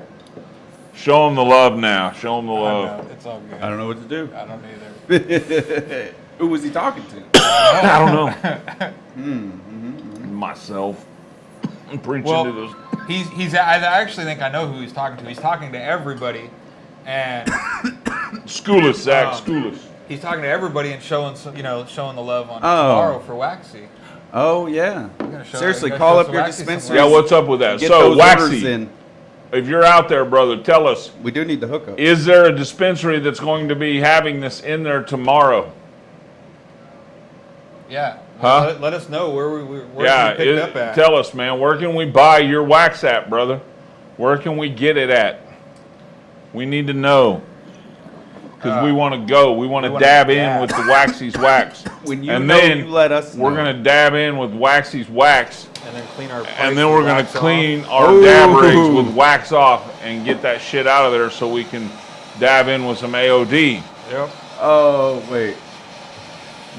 Show them the love now. Show them the I love. know, it's all good. I don't know what to do. I don't either. Who was he talking to? I don't know. Myself. I'm preaching Well, to those. I actually think I know who he's talking to. He's talking to everybody, and School us, Zach. Um, School us. he's talking to everybody and showing the love on Oh. tomorrow for Waxy. Oh yeah. gonna show- Seriously, you gotta call show up some your Waxy dispensary. Yeah, what's up with that? Get So, those orders Waxy, in. if you're out there, brother, tell us, We do need the hookup. is there a dispensary that's going to be having this in there tomorrow? Yeah. Huh? Let us know where we Yeah, picked up at. tell us, man. Where can we buy your wax at, brother? Where can we get it at? We need to know. Because we want to go. We want to dab in with the Waxy's wax. When you and know, then you let us know. we're going to dab in with Waxy's wax. And then clean our And then we're going to wax off. clean our dab rigs with wax off and get that shit out of there so we can dab in with some AOD. Yep. Oh, wait.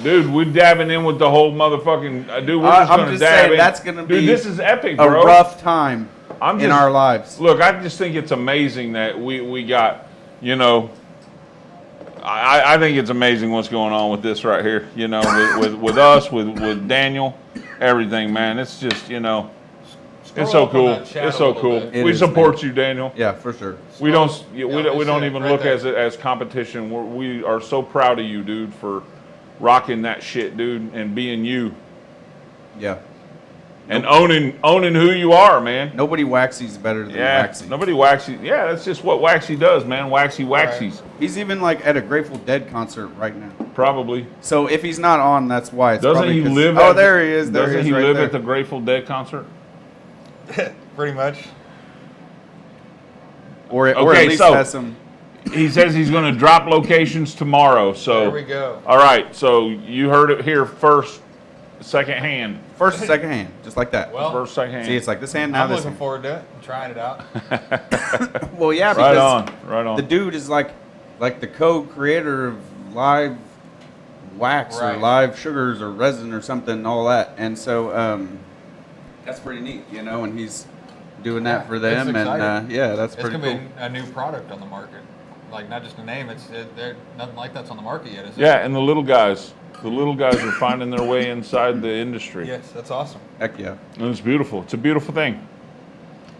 Dude, we're dabbing in with the whole motherfucking... dude, we're just I'm going to just dab saying, in. that's gonna be Dude, this is epic, A bro. rough time I'm in just- our lives. Look, I just think it's amazing that we got, you know... I think it's amazing what's going on with this right here, you know, with us, with Daniel, everything, man. It's just, you know, it's so up on cool. that chat It's a so little cool. bit. It We is, support man. you, Daniel. Yeah, for sure. We don't it's don't it, even right look there. as competition. We are so proud of you, dude, for rocking that shit, dude, and being you Yeah. and owning who you are, man. Nobody Waxy's better than Yeah, Waxy. nobody Waxy. Yeah, that's just what Waxy does, man. Waxy Waxies, He's even like at a Grateful Dead concert right now. probably. So if he's not on, that's why. It's Doesn't probably he 'cause- live? Oh, at- there he is. There Doesn't he is. he right live there. at the Grateful Dead concert? Pretty much. Or at Okay, least so- has some. He says he's going to drop locations tomorrow. So There we go. All right, so you heard it here first, second hand, First and second hand, just like that. Well, first second hand. See, it's like this hand, now I'm this looking hand. forward to it and trying it out. Well, yeah, right because on, right on. the dude is like the co-creator of live wax or Right. live sugars or resin or something, all that. And so that's pretty neat, you know, and he's doing that for them. it's And exciting. yeah, that's It's pretty gonna cool. be a new product on the market. Like not just a name. There nothing like that's on the market yet. Is it? Yeah, and the little guys are finding their way inside the industry. Yes, that's awesome. Heck yeah. And it's beautiful. It's a beautiful thing.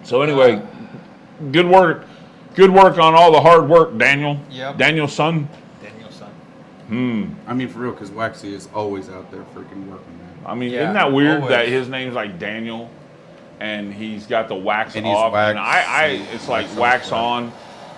So anyway, good work on all the hard work, Daniel. Yep. Daniel's son. Danielson. I mean, for real, because Waxy is always out there freaking working, man. I mean, Yeah, isn't that weird always. that his name's like Daniel, and he's got the wax And he's off, and wax- it's like wax on,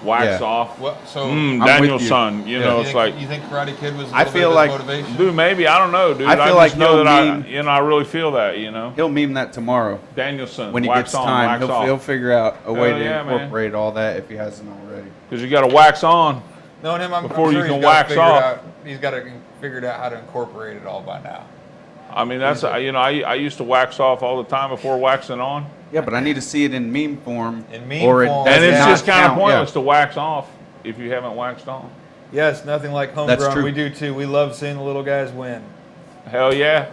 wax Yeah. off. Well, so with Daniel's you. son. You Yeah. know, you it's think, like, you think Karate Kid was? A I little feel bit like- of his motivation. dude, maybe I don't know, dude. I feel just like know he'll that mean- I really feel that. You know, He'll meme that tomorrow Daniel's son. when he wax gets on, time. wax He'll off. figure out a way Hell to yeah, man. incorporate all that if he hasn't already. Because you got to wax on. Knowing him, I'm Before sure you he's can got wax figured off. out. He's got to figured out how to incorporate it all by now. I mean, that's you know, I used to wax off all the time before waxing on, Yeah, but I need to see it in meme form. In meme or it form. does and it's not just kind of count, pointless yeah. to wax off if you haven't waxed on. Yes, nothing like That's homegrown. true. We do too. We love seeing the little guys win. Hell yeah!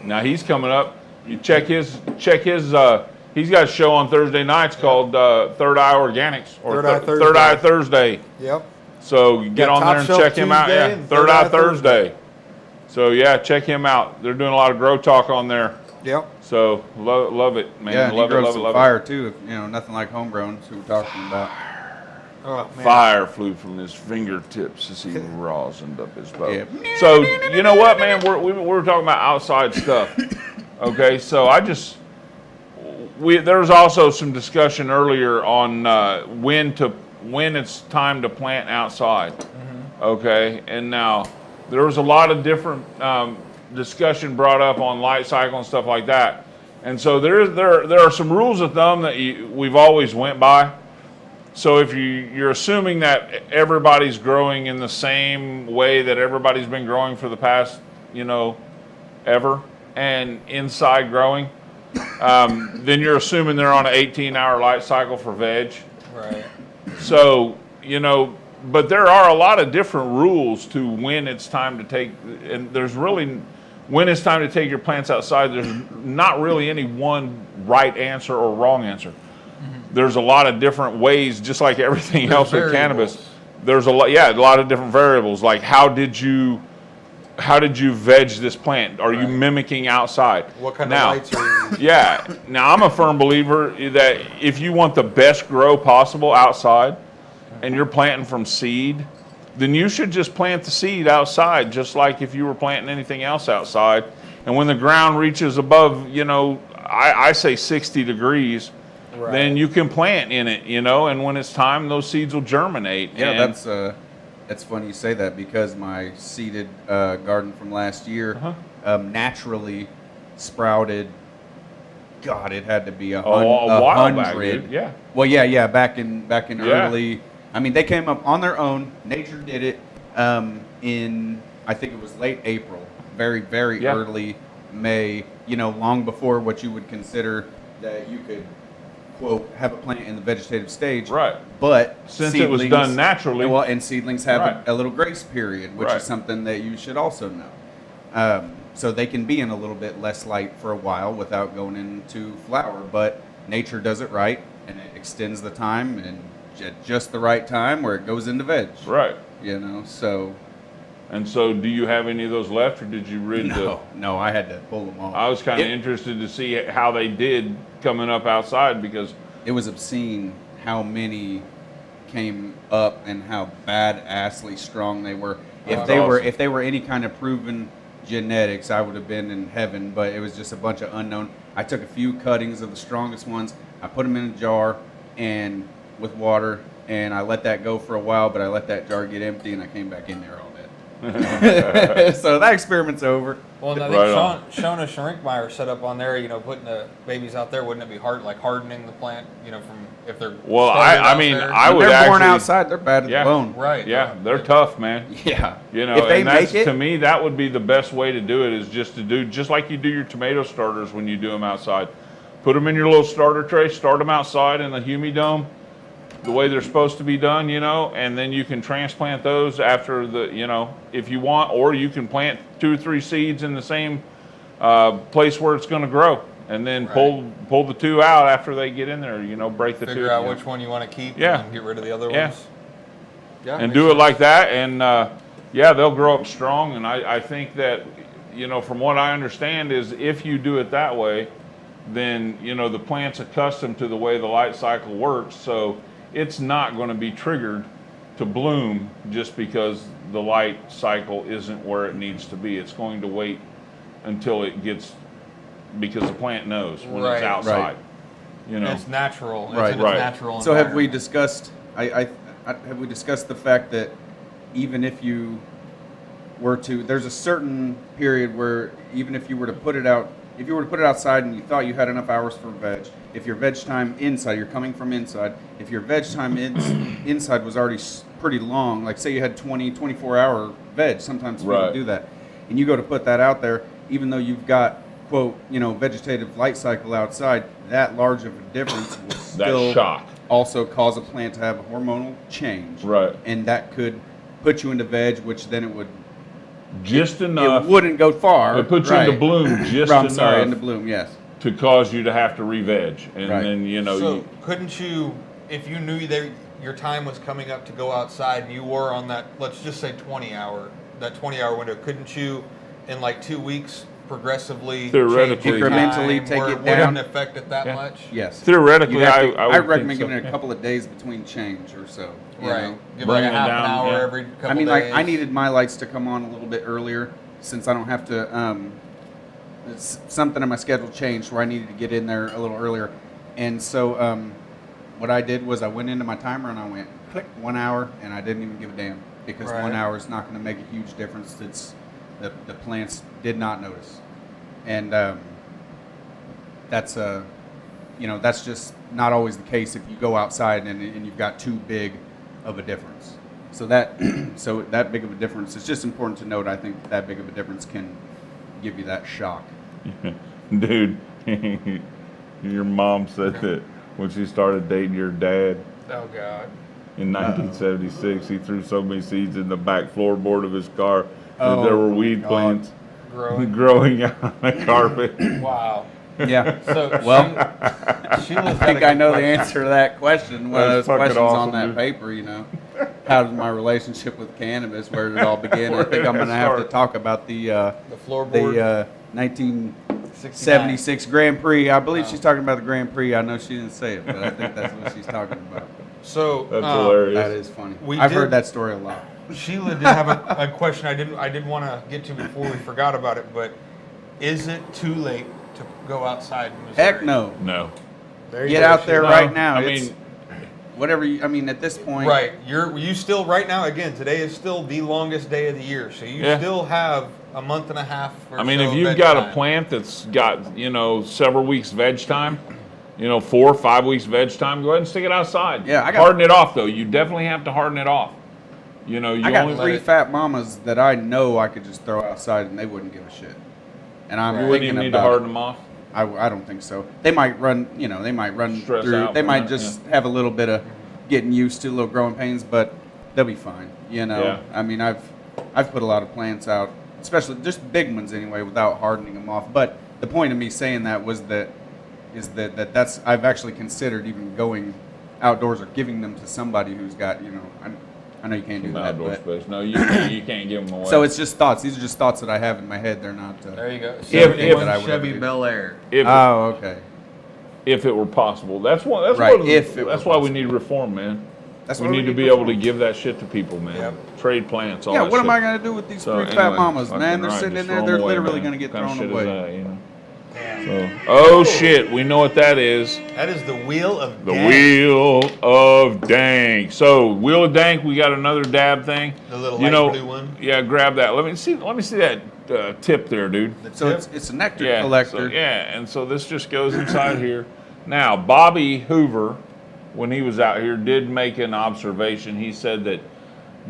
Now he's coming up. You check his. He's got a show on Thursday nights called Third Eye Organics or Third Eye Third Eye Thursday. Yep. So you get Got on Top there and Shelf check him out. Tuesday Yeah, and Third Eye Thursday. So yeah, check him out. They're doing a lot of grow talk on there. Yep. So love it, man. Yeah, and love he it, grows love it, some love fire too. If, you know, nothing like homegrown. That's what we're talking about. Oh it. man. Fire flew from his fingertips as he rosined up his bow. Yeah. So you know what, man? We're talking about outside stuff. Okay, so there's also some discussion earlier on when it's time to plant outside. Okay, and now there was a lot of different discussion brought up on light cycle and stuff like that, and so there are some rules of thumb that we've always went by. So if you're assuming that everybody's growing in the same way that everybody's been growing for the past, ever, and inside growing, then you're assuming they're on an 18-hour light cycle for veg. Right. So, but there are a lot of different rules to when it's time to take, and there's really, when it's time to take your plants outside, there's not really any one right answer or wrong answer. There's a lot of different ways, just like everything else with cannabis. There's a lot of different variables. Like how did you veg this plant? Are you mimicking outside? What kind Now, of lights are you using? yeah. Now I'm a firm believer that if you want the best grow possible outside, and you're planting from seed, then you should just plant the seed outside, just like if you were planting anything else outside. And when the ground reaches above, I say 60 degrees. Then you can plant in it, and when it's time, those seeds will germinate. Yeah, and that's It's funny you say that because my seeded garden from last year naturally sprouted. God, it had to be a while back, 100. dude. Yeah. Well, yeah, back in Yeah. early. I mean, they came up on their own. Nature did it in I think it was late April, very Yeah. early May. You know, long before what you would consider that you could quote have a plant in the vegetative stage. Right. But Since it was seedlings- done naturally. well, and seedlings have Right. a little grace period, which Right. is something that you should also know. So they can be in a little bit less light for a while without going into flower. But nature does it right, and it extends the time and at just the right time where it goes into veg. Right. You know, so And so, do you have any of those left, or did you rid the? no, I had to pull them off. I was kind of It- interested to see how they did coming up outside because It was obscene how many came up and how badassly strong they were. If That's they were awesome. if they were any kind of proven genetics, I would have been in heaven. But it was just a bunch of unknown. I took a few cuttings of the strongest ones. I put them in a jar and with water, and I let that go for a while. But I let that jar get empty, and I came back in there all day. So that experiment's over. Well, and I Right think Shona Schrinkmeyer set up on there, putting the babies out there. Wouldn't it be hardening the plant, from if they're Well, started I out mean, there? I When would they're born actually- outside, they're bad as Yeah. a bone. Right. yeah, they're tough, man. Yeah. If they and that's, make it, to me, that would be the best way to do it is just to do just like you do your tomato starters when you do them outside. Put them in your little starter tray, start them outside in the humidome, the way they're supposed to be done, and then you can transplant those after if you want, or you can plant 2 or 3 seeds in the same place where it's going to grow, and then pull the 2 out after they get in there. Break the 2. Figure out which one you want to keep Yeah. and get rid of the other Yeah. ones. Yeah, and makes do it sense. like that, and they'll grow up strong. And I think that from what I understand is if you do it that way, then the plant's accustomed to the way the light cycle works, so it's not going to be triggered to bloom just because the light cycle isn't where it needs to be. It's going to wait until it gets, because the plant knows when Right. it's outside. Right. It's natural. It's Right. in its Right. natural So have we environment. discussed? Have we discussed the fact that even if you were to, there's a certain period where even if you were to put it out, if you were to put it outside and you thought you had enough hours for veg, if your veg time inside, you're coming from inside, if your veg time inside was already pretty long, like say you had 24-hour veg, sometimes people Right. do that, and you go to put that out there, even though you've got quote vegetative light cycle outside, that large of a difference will still shock. also cause a plant to have a hormonal change. Right. And that could put you into veg, which then it would Just enough. it wouldn't go far. It puts you into bloom just I'm enough sorry, into bloom, yes. to cause you to have to re-veg. And Right. then, So couldn't you, if you knew that your time was coming up to go outside and you were on that, let's just say 20-hour window, couldn't you in like 2 weeks progressively Theoretically. change your Incrementally time take where it it down? wouldn't affect it that Yeah. much? Yes. Theoretically, You'd have to- I would think recommend so. giving it a couple of days between change or so. you Right. know? Give it like Bring a it half down, an hour yeah. every couple I mean, days. like I needed my lights to come on a little bit earlier since I don't have to. Something in my schedule changed where I needed to get in there a little earlier, and so what I did was I went into my timer and I went click 1 hour, and I didn't even give a damn because Right. 1 hour is not going to make a huge difference. It's the plants did not notice, and that's that's just not always the case if you go outside and you've got too big of a difference. So that big of a difference, it's just important to note. I think that big of a difference can give you that shock. Dude, your mom said that when she started dating your dad Oh, God. in 1976, he threw so many seeds in the back floorboard of his car that Oh, there were weed God. plants Growing. growing on the carpet. Wow. Yeah. So Well, Sheila's I think I know the answer to that question. One of That's those fucking questions on awesome, that dude. paper, How did my relationship with cannabis? Where did it all begin? I think I'm going to have to talk about the floorboard. 1976 Grand Prix. I believe she's talking about the Grand Prix. I know she didn't say it, but I think that's what she's talking about. So That's hilarious. That is funny. We I've did- heard that story a lot. Sheila did have a question I did want to get to before we forgot about it, but is it too late to go outside in Missouri? Heck no. No. There you Get go, out there Sheila. right now. I It's- mean, whatever. I mean, at this point, Right. You still right now. Again, today is still the longest day of the year, so you Yeah. still have a month and a half. Or I mean, so if of you've veg got a time. plant that's got, several weeks veg time, 4 or 5 weeks veg time, go ahead and stick it outside. Yeah, harden it off though. You definitely have to harden it off. You I got only 3 fat mamas that I know I could just throw outside and they wouldn't give a shit. And I'm you wouldn't thinking even need to about harden it. them off. I don't think so. They might run, they might run Stress through. out They from might that, just have a little bit of getting used to little growing pains, but they'll be fine. Yeah. I mean, I've put a lot of plants out, especially just big ones anyway, without hardening them off. But the point of me saying that was that that's I've actually considered even going outdoors or giving them to somebody who's got, I know you can't do Some that, outdoor but space. No, you can't give them away. so it's just thoughts. These are just thoughts that I have in my head. They're not. There you go. If- that I would ever Chevy do. Bel Air. if Oh, okay. if it were possible, that's why. That's Right, what. if it That's were why we need reform, man. That's We what need to be able to give that shit to people, man. Yep. Trade plants. All Yeah, that what am shit. I gonna do with these So, 3 fat anyway, mamas, fucking man? They're right, sitting just in there. throw 'em They're away, literally man. gonna get What kind thrown of shit is away. that, So, oh shit, we know what that is. That is the wheel of The Dank. wheel of dank. So, wheel of dank, we got another dab thing. The little light blue one? Yeah, grab that. Let me see that tip there, dude. So it's a nectar Yeah, collector. so, and so this just goes inside here. Now, Bobby Hoover, when he was out here, did make an observation. He said that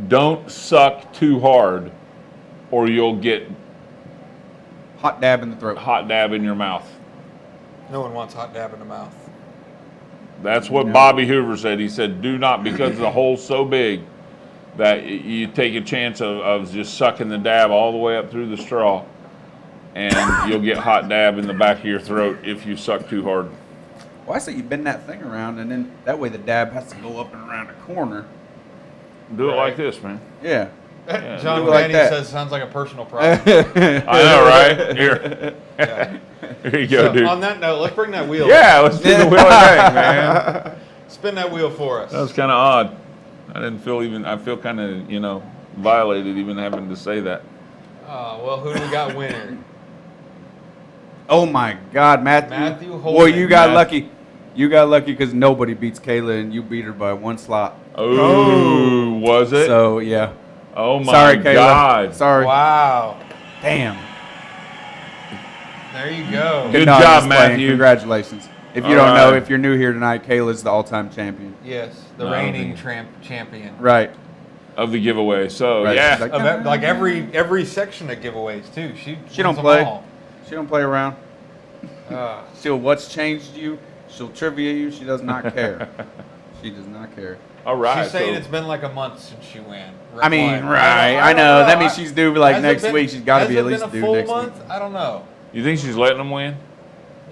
don't suck too hard, or you'll get Hot dab in the throat. hot dab in your mouth. No one wants hot dab in the mouth. That's what Bobby Hoover said. He said, do not, because the hole's so big that you take a chance of just sucking the dab all the way up through the straw, and you'll get hot dab in the back of your throat if you suck too hard. Well, I say you bend that thing around, and then that way the dab has to go up and around the corner. Do it Right. like this, man. Yeah. John Do it like Manny that. says sounds like a personal problem. I know, right? Here. Yeah. Here you go, So, dude. on that note, let's bring that wheel. Yeah, let's do the wheel of dank, man. Spin that wheel for us. That was kind of odd. I feel kind of, violated even having to say that. Well, who do we got winning? Oh my God, Matthew. Matthew Boy, Holden. you got Matt- lucky. You got lucky because nobody beats Kayla, and you beat her by 1 slot. Oh, was it? So yeah. Oh my Sorry, Kayla. God. Sorry. Wow. Damn. There you go. Good No, I'm job, just playing. Matthew. Congratulations. If you All don't know, right. if you're new here tonight, Kayla's the all-time champion. Yes, the No, reigning I champion. Right. Of the giveaway. So, Right. yeah. She's Like every section of giveaways too. She don't wins them play. all. She don't play around. Uh, She'll what's changed you. She'll trivia you. She does not care. She does not care. All right. she's saying so- it's been like a month since she won. I mean, Won. right. I don't know. That means she's due like Has it next been- week. She's got to has be it at least been a due full next month? I don't know. You think she's letting them win?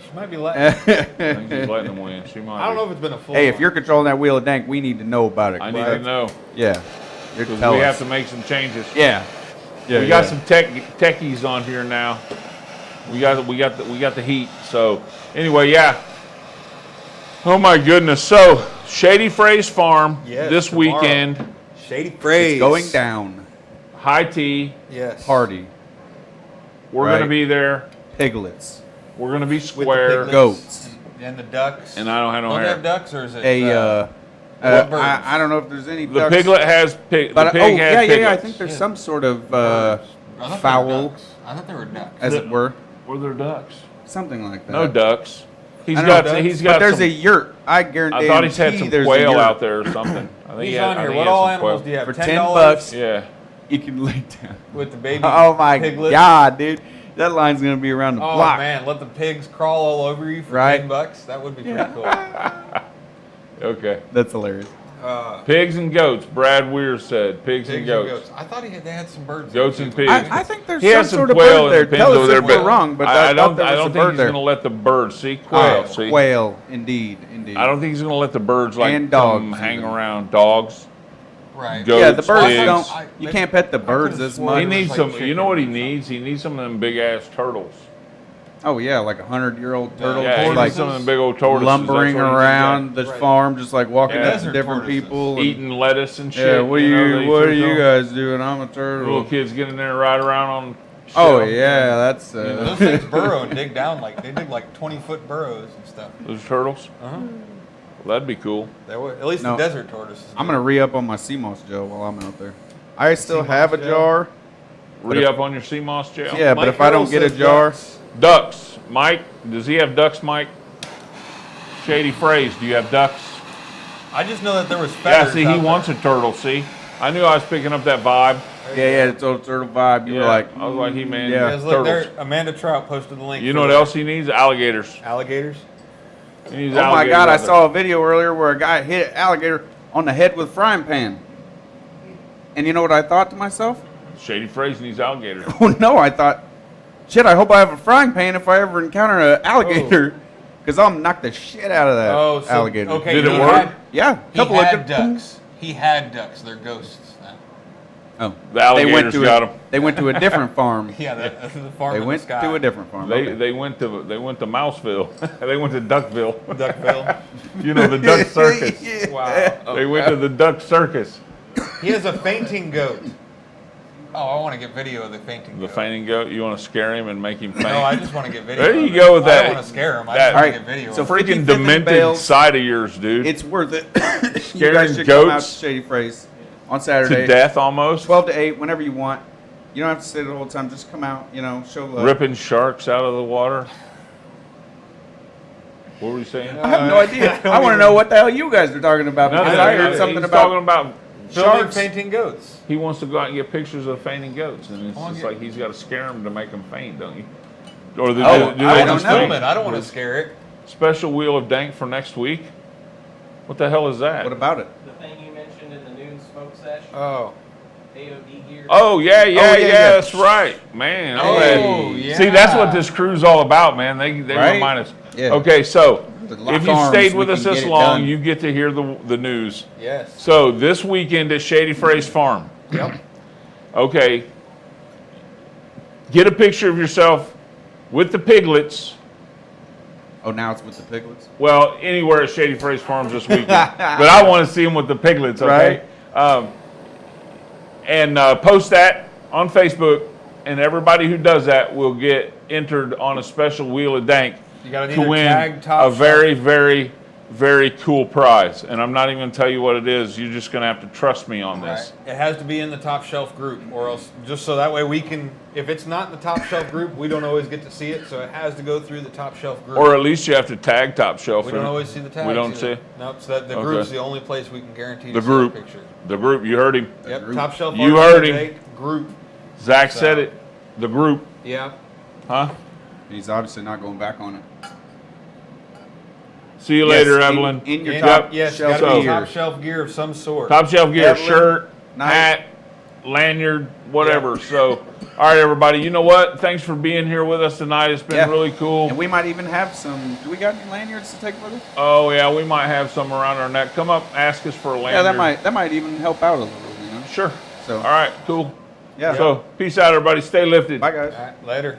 She might be letting. I think she's letting them win. She might. I don't be. know if it's been a full. Hey, month. if you're controlling that wheel of dank, we need to know about it. I need to know Yeah. You're because tell we us. have to make some changes. Yeah. Yeah. We got some techies on here now. We got the heat. So anyway, yeah. Oh my goodness. So Shady Phrase Farm Yes, this tomorrow. weekend. Shady Phrase It's going down. High tea. Yes. Party. We're Right. gonna be there. Piglets. We're gonna be With the square. piglets Goats. and the ducks. And I don't have no Don't they hair. have ducks or is it? What birds? I don't know if there's any The ducks. piglet has pig. But the pig oh has yeah, piglets. yeah. I think there's some sort of I thought they were fowl, ducks. I thought they were ducks. as it were, Were there ducks? something like that. No ducks. He's I know got. ducks, He's got. But there's some, a yurt. I guarantee. I thought he's had some there's a quail yurt. out there or something. I think He's he had, on I here. think What he had all some animals quail. do you have? For $10 $10, Yeah. you can lay down. with the baby. Oh my piglets? God, dude, that line's gonna be around the Oh block. man, let the pigs crawl all over you for Right. $10. That would be pretty cool. Okay. That's hilarious. Pigs and goats. Brad Weir said pigs, Pigs and goats. I thought they had some birds. Goats there, and too. pigs. I think there's He some has some sort of quail bird there. and the Tell pins us over if there, we're wrong, but I thought don't. there I was don't a think bird he's there. going to let the birds see quail. See, Quail, indeed. I don't think he's going to let the birds like And come dogs, hang even. around. Dogs. Right. Goats, Yeah, the birds pigs. don't. You can't pet the birds could've as sworn He much. it was needs like some. chicken You know what he or something. needs? He needs some of them big ass turtles. Oh yeah, like 100-year-old turtle, Yeah, he just needs like some of them big old tortoises. lumbering That's what he needs, around the Right. farm, just like walking Yeah. up to Desert different tortoises. people. and- eating lettuce and shit. Yeah, what you know, they are eat you turtle. guys doing? I'm a turtle. Little kids get in there and ride around on. Shit. Oh yeah, that's Those things burrow and dig down they dig like 20-foot burrows and stuff. Those turtles. Well, that'd be cool. At least No. the desert tortoise. I'm gonna re-up on my sea moss gel while I'm out there. I still Sea have a moss gel? jar. Re-up on your sea moss gel? Yeah, but Mike if I don't Hurdle get a says jar, ducks. Ducks. Mike, does he have ducks, Mike? Shady phrase. Do you have ducks? I just know that there was Yeah, feathers. see, he wants a turtle, see? I knew I was picking up that vibe. yeah, the total turtle vibe. You were like, I was like, he man, Yeah. Guys, look there. turtles. Amanda Trout posted the link. You for know what the else he needs? Alligators. Alligators. He needs oh my alligators God! I out there. saw a video earlier where a guy hit an alligator on the head with a frying pan. And you know what I thought to myself? Shady phrase needs alligators. Oh no! I thought, shit! I hope I have a frying pan if I ever encounter an alligator, because I'll knock the shit out of that Oh, so, alligator. Okay, Did he it work? had- Yeah, He couple of had good- ducks. He had ducks. They're ghosts now. Oh, The alligators got 'em. They went to a different farm. Yeah, the farm They in went the sky. to a different farm. They Okay. they went to Mouseville. They went to Duckville. Duckville. You know the duck circus. Yeah. Wow. They went to the duck circus. He has a fainting goat. Oh, I want to get video of the fainting The goat. fainting goat. You want to scare him and make him faint? No, I just want to get video. There you of go it. with I that. don't want to scare him. I that- just want to Alright, get video. so of for- it. Freaking 55th and demented Bales. side of yours, dude. It's worth it. you Scaring guys should come out to goats Shady Phrase on Saturday. to death almost. 12 to 8, whenever you want. You don't have to stay the whole time. Just come out, show love. Ripping sharks out of the water. What were you saying? I have no idea. I want to know what the hell you guys are talking about because Nothing. I heard something He's about talking about Filming sharks. fainting goats. He wants to go out and get pictures of fainting goats, and it's I wanna just get- like he's got to scare them to make them faint, don't you? Or do Oh, do I they don't just know. Film faint? it. I don't want to scare it. Special wheel of dank for next week. What the hell is that? What about it? The thing you mentioned in the noon smoke session, Oh. AOD gear. Oh yeah, yeah. that's right, man. I'm glad- Oh, yeah. See, that's what this crew's all about, man. They Right? remind us. Yeah. Okay, so To lock if you arms, stayed we with us can this get it long, done. you get to hear the news. Yes. So this weekend at Shady Phrase Farm. Yep. Okay. Get a picture of yourself with the piglets. Oh, now it's with the piglets? Well, anywhere at Shady Phrase Farms this weekend. But I want to see them with the piglets, okay? And post that on Facebook, and everybody who does that will get entered on a special Wheel of Dank You got to to either win tag Top a Shelf- very, very, very cool prize. And I'm not even going to tell you what it is. You're just going to have to trust me on this. Right. It has to be in the Top Shelf group, or else just so that way we can. If it's not in the Top Shelf group, we don't always get to see it. So it has to go through the Top Shelf group. Or at least you have to tag Top Shelf. we don't always see the tags. We don't either. see? Nope. So that the Okay. group's the only place we can guarantee The to group. see a picture. The group, you heard him. Yep. group. Top Shelf. You Arts heard him. Jake, Group. Zach So- said it. The group, Yeah. huh? He's obviously not going back on it. See you Yes, later, in- Evelyn. in your And- top yes, shelf got to be gear. Top Shelf gear of some sort. Top shelf gear, Evelyn, shirt, nice. hat, lanyard, whatever. So, all right, everybody. You know what? Thanks for being here with us tonight. It's been Yeah. really cool. And we might even have some. Do we got any lanyards to take with us? Oh yeah, we might have some around our neck. Come up, ask us for a lanyard. Yeah, that might even help out a little, Sure. So, All right, cool. yeah. So, peace out, everybody. Stay lifted. Bye, guys. All right, later.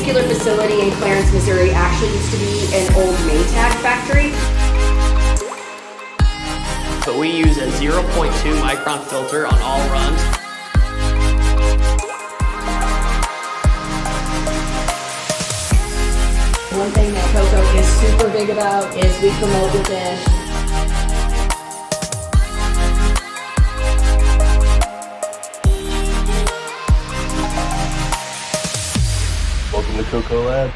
particular facility in Clarence, Missouri actually used to be an old Maytag factory. But we use a 0.2 micron filter on all runs. One thing that Coco is super big about is we promote within. Welcome to Coco Lab.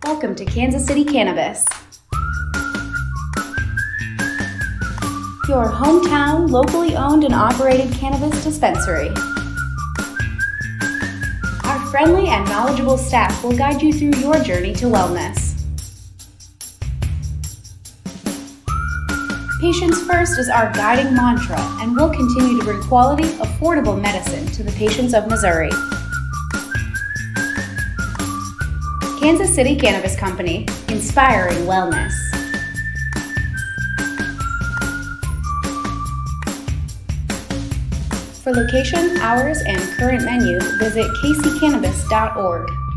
Welcome to Kansas City Cannabis, your hometown, locally owned and operated cannabis dispensary. Our friendly and knowledgeable staff will guide you through your journey to wellness. Patients First is our guiding mantra, and we'll continue to bring quality, affordable medicine to the patients of Missouri. Kansas City Cannabis Company, inspiring wellness. For location, hours, and current menu, visit kccannabis.org.